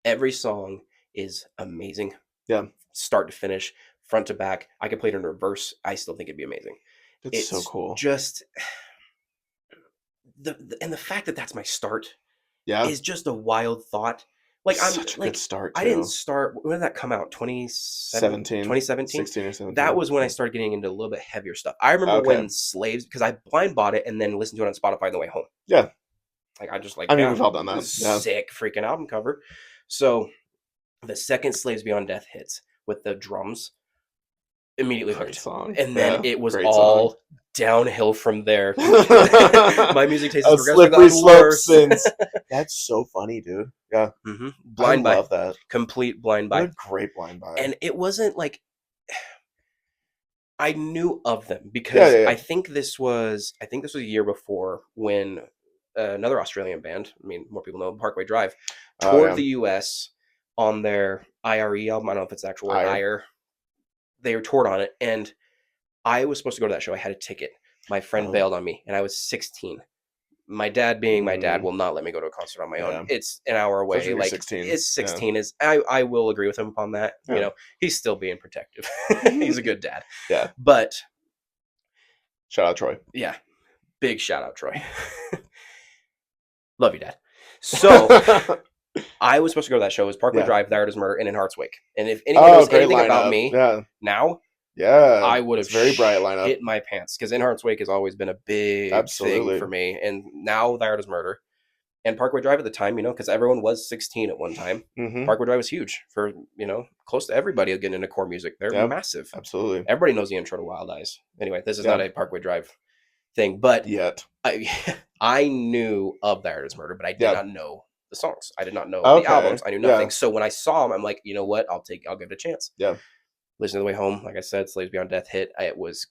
Speaker 2: every song is amazing.
Speaker 1: Yeah.
Speaker 2: Start to finish, front to back. I could play it in reverse. I still think it'd be amazing.
Speaker 1: It's so cool.
Speaker 2: Just the fact that that's my start is just a wild thought. Like
Speaker 1: such a good start.
Speaker 2: I didn't start. When did that come out? 2017.
Speaker 1: 16 or 17.
Speaker 2: That was when I started getting into a little bit heavier stuff. I remember when Slaves, because I blind bought it and then listened to it on Spotify on the way home.
Speaker 1: Yeah.
Speaker 2: Like I just
Speaker 1: we've all done that.
Speaker 2: Sick freaking album cover. So the second Slaves Beyond Death hits with the drums, immediately hooked.
Speaker 1: Song.
Speaker 2: And then it was all downhill from there. My music taste is
Speaker 1: slippery slope since. That's so funny, dude. Yeah.
Speaker 2: Mm-hmm. Blind buy.
Speaker 1: I love that.
Speaker 2: Complete blind buy.
Speaker 1: What a great blind buy.
Speaker 2: And it wasn't like I knew of them because I think this was a year before when another Australian band, I mean, more people know Parkway Drive, toured the US on their IRE album. I don't know if it's the actual word IRE. They were toured on it, and I was supposed to go to that show. I had a ticket. My friend bailed on me, and I was 16. My dad, being my dad, will not let me go to a concert on my own. It's an hour away.
Speaker 1: Especially like 16.
Speaker 2: It's 16 is. I will agree with him upon that. Yeah. He's still being protective. He's a good dad.
Speaker 1: Yeah.
Speaker 2: But
Speaker 1: shout out Troy.
Speaker 2: Yeah. Big shout out Troy. Love you, Dad. So I was supposed to go to that show. It was Parkway Drive, Thy Art Is Murder, and In Heart's Wake. And if anyone knows anything about me now, I would have
Speaker 1: very bright lineup.
Speaker 2: Hit my pants, because In Heart's Wake has always been a big thing for me. And now Thy Art Is Murder. And Parkway Drive at the time, because everyone was 16 at one time. Mm-hmm. Parkway Drive was huge for, close to everybody getting into core music. They're massive.
Speaker 1: Absolutely.
Speaker 2: Everybody knows the intro to Wild Eyes. Anyway, this is not a Parkway Drive thing, but
Speaker 1: yet
Speaker 2: I knew of Thy Art Is Murder, but I did not know the songs. I did not know
Speaker 1: Okay.
Speaker 2: the albums. I knew nothing.
Speaker 1: Yeah.
Speaker 2: So when I saw them, I'm like, you know what? I'll give it a chance.
Speaker 1: Yeah.
Speaker 2: Listen to the way home. Like I said, Slaves Beyond Death hit. It was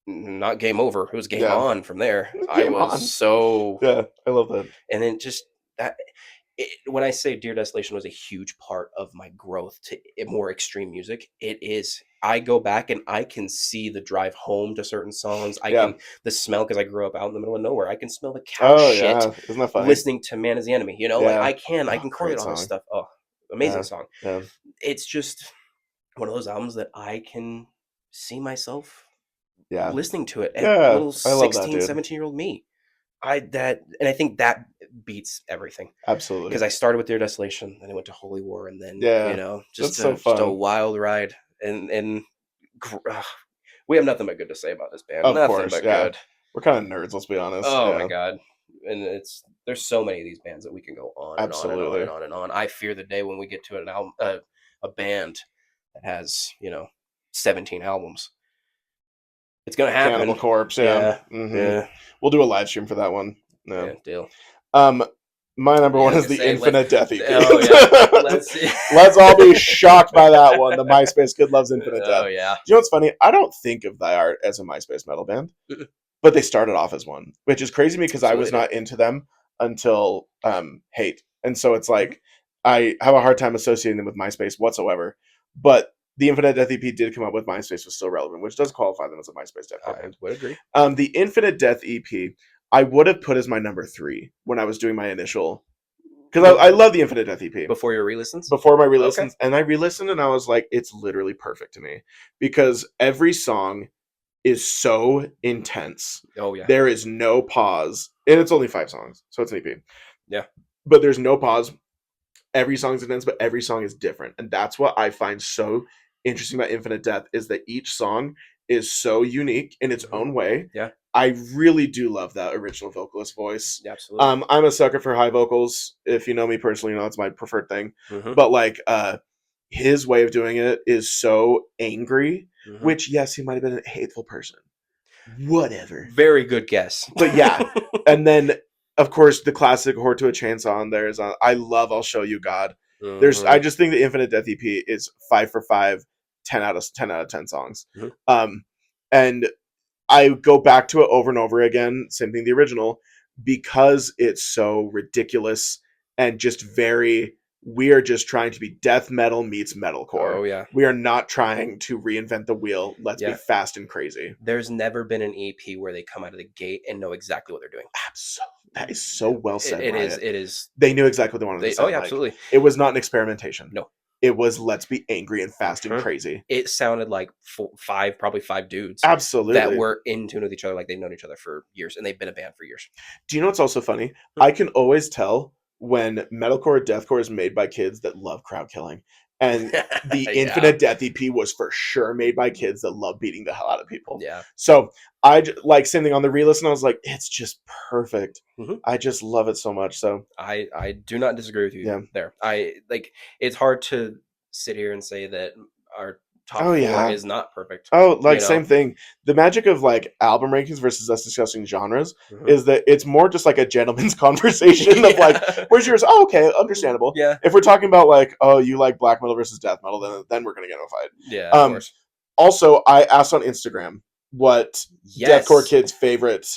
Speaker 2: not game over. It was game
Speaker 1: Yeah.
Speaker 2: on from there.
Speaker 1: Game
Speaker 2: I was
Speaker 1: on.
Speaker 2: so
Speaker 1: Yeah, I love that.
Speaker 2: And then just that. When I say Dear Desolation was a huge part of my growth to more extreme music, it is. I go back and I can see the drive home to certain songs. I
Speaker 1: Yeah.
Speaker 2: can the smell because I grew up out in the middle of nowhere. I can smell the cow shit.
Speaker 1: Yeah. Isn't that funny?
Speaker 2: Listening to Man Is the Enemy, you know,
Speaker 1: Yeah.
Speaker 2: like I can
Speaker 1: great
Speaker 2: correlate all this
Speaker 1: song.
Speaker 2: stuff. Oh, amazing
Speaker 1: Yeah.
Speaker 2: song.
Speaker 1: Yeah.
Speaker 2: It's just one of those albums that I can see myself
Speaker 1: Yeah.
Speaker 2: listening to it at
Speaker 1: Yeah,
Speaker 2: little
Speaker 1: I love that,
Speaker 2: 16,
Speaker 1: dude.
Speaker 2: 17-year-old me. I think that beats everything.
Speaker 1: Absolutely.
Speaker 2: Because I started with Dear Desolation, then I went to Holy War, and then
Speaker 1: Yeah,
Speaker 2: you know,
Speaker 1: that's
Speaker 2: just
Speaker 1: so
Speaker 2: just a
Speaker 1: fun.
Speaker 2: wild ride. And we have nothing but good to say about this band.
Speaker 1: Of
Speaker 2: Nothing
Speaker 1: course,
Speaker 2: but
Speaker 1: yeah.
Speaker 2: good.
Speaker 1: We're kind of nerds, let's be honest.
Speaker 2: Oh
Speaker 1: Yeah.
Speaker 2: my god. And there's so many of these bands that we can go on and on and on
Speaker 1: Absolutely.
Speaker 2: and on and on. I fear the day when we get to an album, a band that has 17 albums. It's gonna happen.
Speaker 1: Cannibal Corpse, yeah. Mhm.
Speaker 2: Yeah.
Speaker 1: We'll do a live stream for that one. No.
Speaker 2: Yeah, deal.
Speaker 1: My number
Speaker 2: Yeah, I
Speaker 1: one
Speaker 2: was
Speaker 1: is the
Speaker 2: gonna say,
Speaker 1: Infinite Death EP.
Speaker 2: Oh yeah. Let's see.
Speaker 1: Let's all be shocked by that one. The MySpace Kid Loves Infinite Death.
Speaker 2: Oh yeah.
Speaker 1: You know what's funny? I don't think of Thy Art as a MySpace metal band, but they started off as one, which is crazy to me because I was not into them until Hate, and so it's like I have a hard time associating them with MySpace whatsoever. But the Infinite Death EP did come up with MySpace was still relevant, which does qualify them as a MySpace deathcore band.
Speaker 2: I would agree.
Speaker 1: The Infinite Death EP, I would have put as my number 3 when I was doing my initial, because I love the Infinite Death EP.
Speaker 2: Before your re-listens?
Speaker 1: Before my re-listens. Okay. And I re-listened and I was like, it's literally perfect to me. Because every song is so intense.
Speaker 2: Oh, yeah.
Speaker 1: There is no pause. And it's only 5 songs, so it's an EP.
Speaker 2: Yeah.
Speaker 1: But there's no pause. Every song is intense, but every song is different. And that's what I find so interesting about Infinite Death, is that each song is so unique in its own way.
Speaker 2: Yeah.
Speaker 1: I really do love that original vocalist voice.
Speaker 2: Yeah, absolutely.
Speaker 1: I'm a sucker for high vocals. If you know me personally, you know it's my preferred thing.
Speaker 2: Mm-hmm.
Speaker 1: But like his way of doing it is so angry, which yes, he might have been a hateful person. Whatever.
Speaker 2: Very good guess.
Speaker 1: But yeah. And then of course the classic Whore to a Chainsaw, and there's I love I'll Show You God. I just think the Infinite Death EP is 5 for 5, 10 out of 10 songs. And I go back to it over and over again, same thing the original, because it's so ridiculous and just very, we are just trying to be death metal meets metalcore.
Speaker 2: Oh yeah.
Speaker 1: We are not trying to reinvent the wheel. Let's be fast and crazy.
Speaker 2: There's never been an EP where they come out of the gate and know exactly what they're doing.
Speaker 1: Absolutely. That is so well said.
Speaker 2: It is.
Speaker 1: They knew exactly what they wanted to say.
Speaker 2: Oh yeah, absolutely.
Speaker 1: It was not an experimentation.
Speaker 2: No.
Speaker 1: It was let's be angry and fast and crazy.
Speaker 2: It sounded like probably five dudes.
Speaker 1: Absolutely.
Speaker 2: That were in tune with each other, like they've known each other for years, and they've been a band for years.
Speaker 1: Do you know what's also funny? I can always tell when metalcore or deathcore is made by kids that love crowd killing. And the Infinite Death EP was for sure made by kids that love beating the hell out of people.
Speaker 2: Yeah.
Speaker 1: So I like same thing on the re-listen. I was like, it's just perfect. I just love it so much. So
Speaker 2: I do not disagree with you there. I like, it's hard to sit here and say that our top 4 is not perfect.
Speaker 1: Same thing. The magic of like album rankings versus us discussing genres is that it's more just like a gentleman's conversation of like, where's yours? Oh, okay, understandable.
Speaker 2: Yeah.
Speaker 1: If we're talking about like, oh, you like black metal versus death metal, then we're gonna get in a fight.
Speaker 2: Yeah. Of course.
Speaker 1: Also, I asked on Instagram what deathcore kids' favorite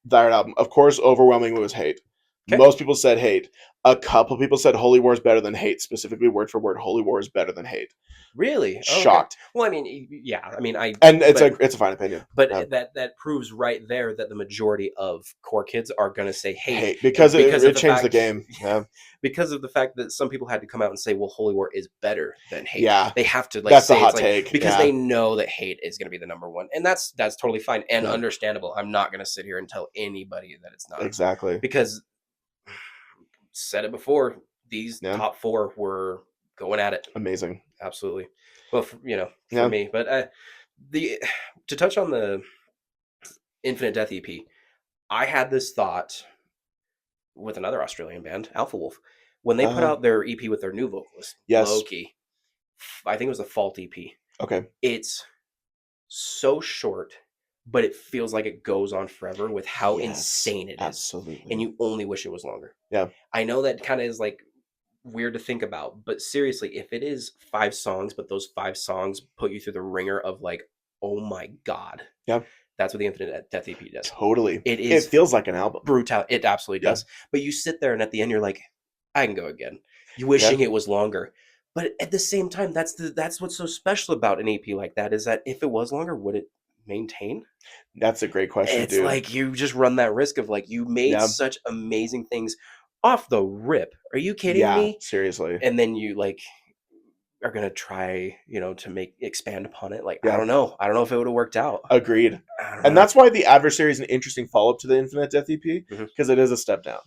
Speaker 1: Thy Art album. Of course, overwhelmingly was Hate. Most people said Hate. A couple people said Holy War is better than Hate. Specifically, word for word, Holy War is better than Hate.
Speaker 2: Really?
Speaker 1: Shocked.
Speaker 2: Okay. Well, I mean, yeah. I mean,
Speaker 1: it's a fine opinion.
Speaker 2: But that proves right there that the majority of core kids are going to say Hate
Speaker 1: because it changed the game. Yeah.
Speaker 2: Because of the fact that some people had to come out and say, "Well, Holy War is better than Hate."
Speaker 1: Yeah.
Speaker 2: They have to
Speaker 1: that's
Speaker 2: say
Speaker 1: the hot take
Speaker 2: because they know that Hate is going to be the number one, and that's totally fine and understandable. I'm not going to sit here and tell anybody that it's not
Speaker 1: exactly because
Speaker 2: said it before. These top 4 were going at it.
Speaker 1: Amazing.
Speaker 2: Absolutely. Well, for me, but to touch on the Infinite Death EP, I had this thought with another Australian band, Alpha Wolf, when they put out their EP with their new vocalist, Loki. I think it was the Fault EP.
Speaker 1: Okay.
Speaker 2: It's so short, but it feels like it goes on forever with how
Speaker 1: Yes,
Speaker 2: insane it is.
Speaker 1: absolutely.
Speaker 2: And you only wish it was longer.
Speaker 1: Yeah.
Speaker 2: I know that kind of is like weird to think about, but seriously, if it is 5 songs, but those 5 songs put you through the ringer of like, oh my God.
Speaker 1: Yeah.
Speaker 2: That's what the Infinite Death EP does.
Speaker 1: Totally.
Speaker 2: It
Speaker 1: feels like an album.
Speaker 2: Brutal. It absolutely does. But you sit there and at the end you're like, I can go again. You wishing it was longer. But at the same time, that's what's so special about an EP like that, is that if it was longer, would it maintain?
Speaker 1: That's a great question,
Speaker 2: it's
Speaker 1: dude.
Speaker 2: like you just run that risk of like, you made such amazing things off the rip. Are you kidding me?
Speaker 1: Seriously.
Speaker 2: And then you like are gonna try, to expand upon it. Like, I don't know if it would have worked out.
Speaker 1: Agreed. And that's why The Adversary is an interesting follow-up to the Infinite Death EP, because it is a step down.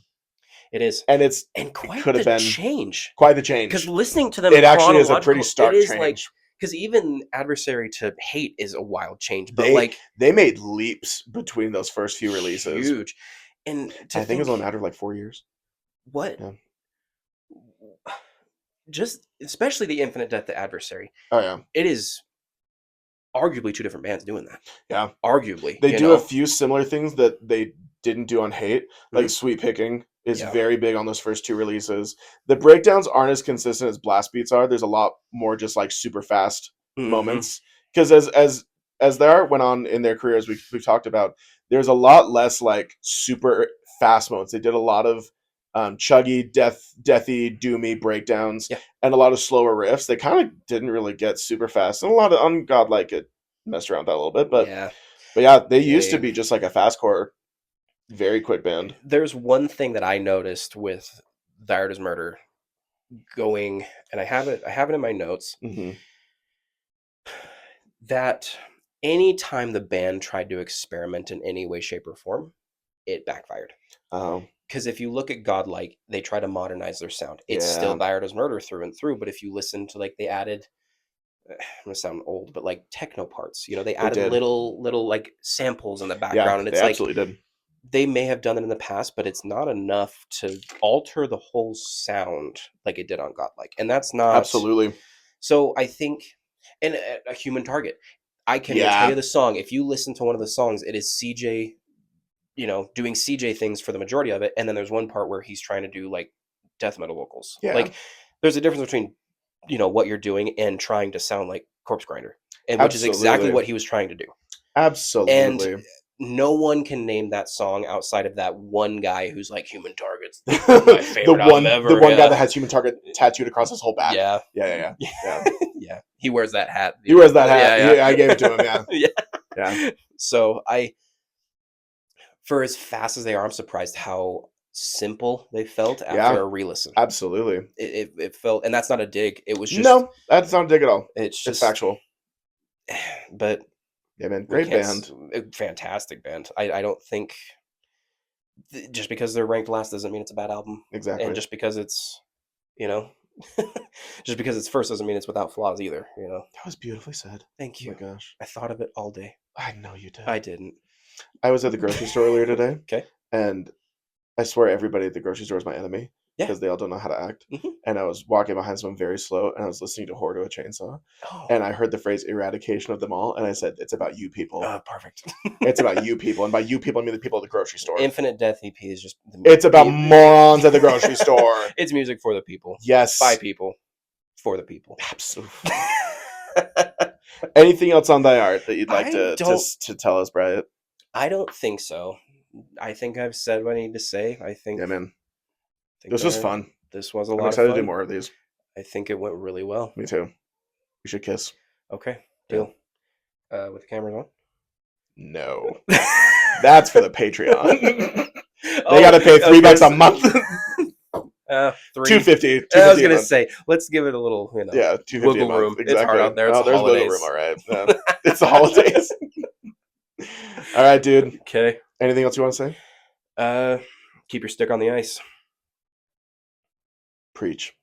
Speaker 2: It is.
Speaker 1: And
Speaker 2: quite the change.
Speaker 1: Quite the change.
Speaker 2: Because listening to them,
Speaker 1: it actually is a pretty stark change.
Speaker 2: Like, because even Adversary to Hate is a wild change. But
Speaker 1: they made leaps between those first few releases.
Speaker 2: Huge. And
Speaker 1: I think it was only a matter of like 4 years.
Speaker 2: What? Yeah. Just especially the Infinite Death, the Adversary.
Speaker 1: Oh yeah.
Speaker 2: It is arguably 2 different bands doing that.
Speaker 1: Yeah.
Speaker 2: Arguably.
Speaker 1: They do a few similar things that they didn't do on Hate. Like Sweet Picking is very big on those first 2 releases. The breakdowns aren't as consistent as blast beats are. There's a lot more just like super fast moments. Because as they went on in their careers, we've talked about, there's a lot less like super fast moments. They did a lot of chuggy, deathy, doomy breakdowns, and a lot of slower riffs. They kind of didn't really get super fast, and a lot of Ungodlike it messed around that a little bit. But they used to be just like a fastcore, very quick band.
Speaker 2: There's one thing that I noticed with Thy Art Is Murder going, and I have it in my notes, that anytime the band tried to experiment in any way, shape, or form, it backfired. Because if you look at Godlike, they try to modernize their sound. It's still Thy Art Is Murder through and through, but if you listen to they added, I'm gonna sound old, but like techno parts, they added little like samples in the background, and it's
Speaker 1: they absolutely did.
Speaker 2: They may have done it in the past, but it's not enough to alter the whole sound like it did on Godlike, and that's not
Speaker 1: absolutely.
Speaker 2: So I think, and a Human Target, I can tell you the song. If you listen to one of the songs, it is CJ. Doing CJ things for the majority of it. And then there's one part where he's trying to do like death metal vocals. Yeah. Like there's a difference between, what you're doing and trying to sound like Corpse Grinder. And which is exactly what he was trying to do.
Speaker 1: Absolutely.
Speaker 2: And no one can name that song outside of that one guy who's like Human Target's my favorite album ever.
Speaker 1: The one guy that has Human Target tattooed across his whole back.
Speaker 2: Yeah.
Speaker 1: Yeah.
Speaker 2: He wears that hat.
Speaker 1: He wears that hat. Yeah, I gave it to him. Yeah.
Speaker 2: So for as fast as they are, I'm surprised how simple they felt after a re-listen.
Speaker 1: Absolutely.
Speaker 2: It felt, and that's not a dig. It was just...
Speaker 1: No, that's not a dig at all.
Speaker 2: It's just
Speaker 1: factual.
Speaker 2: But...
Speaker 1: Yeah, man. Great band.
Speaker 2: Fantastic band. I don't think... just because they're ranked last doesn't mean it's a bad album.
Speaker 1: Exactly.
Speaker 2: And just because it's, just because it's first doesn't mean it's without flaws either,
Speaker 1: That was beautifully said.
Speaker 2: Thank you.
Speaker 1: Oh my gosh.
Speaker 2: I thought of it all day.
Speaker 1: I know you did.
Speaker 2: I didn't.
Speaker 1: I was at the grocery store earlier today.
Speaker 2: Okay.
Speaker 1: And I swear everybody at the grocery store is my enemy. Because they all don't know how to act. And I was walking behind someone very slow, and I was listening to Whore to a Chainsaw. And I heard the phrase eradication of them all, and I said, it's about you people.
Speaker 2: Perfect.
Speaker 1: It's about you people. And by you people, I mean the people at the grocery store.
Speaker 2: Infinite Death EP is just...
Speaker 1: it's about morons at the grocery store.
Speaker 2: It's music for the people.
Speaker 1: Yes.
Speaker 2: By people. For the people.
Speaker 1: Absolutely. Anything else on Thy Art that you'd like to tell us, Bryant?
Speaker 2: I don't think so. I think I've said what I need to say. I think...
Speaker 1: Yeah, man. This was fun.
Speaker 2: This was a lot of fun.
Speaker 1: I'm excited to do more of these.
Speaker 2: I think it went really well.
Speaker 1: Me too. We should kiss.
Speaker 2: Okay. Deal. With the cameras on?
Speaker 1: No. That's for the Patreon. They got to pay $3 a month. $2.50.
Speaker 2: I was gonna say, let's give it a little,
Speaker 1: $2.50
Speaker 2: wiggle room. Exactly. It's hard out there. It's the holidays.
Speaker 1: Wiggle room, all right. Yeah. It's the holidays. All right, dude.
Speaker 2: Okay.
Speaker 1: Anything else you want to
Speaker 2: say? Keep your stick on the ice.
Speaker 1: Preach.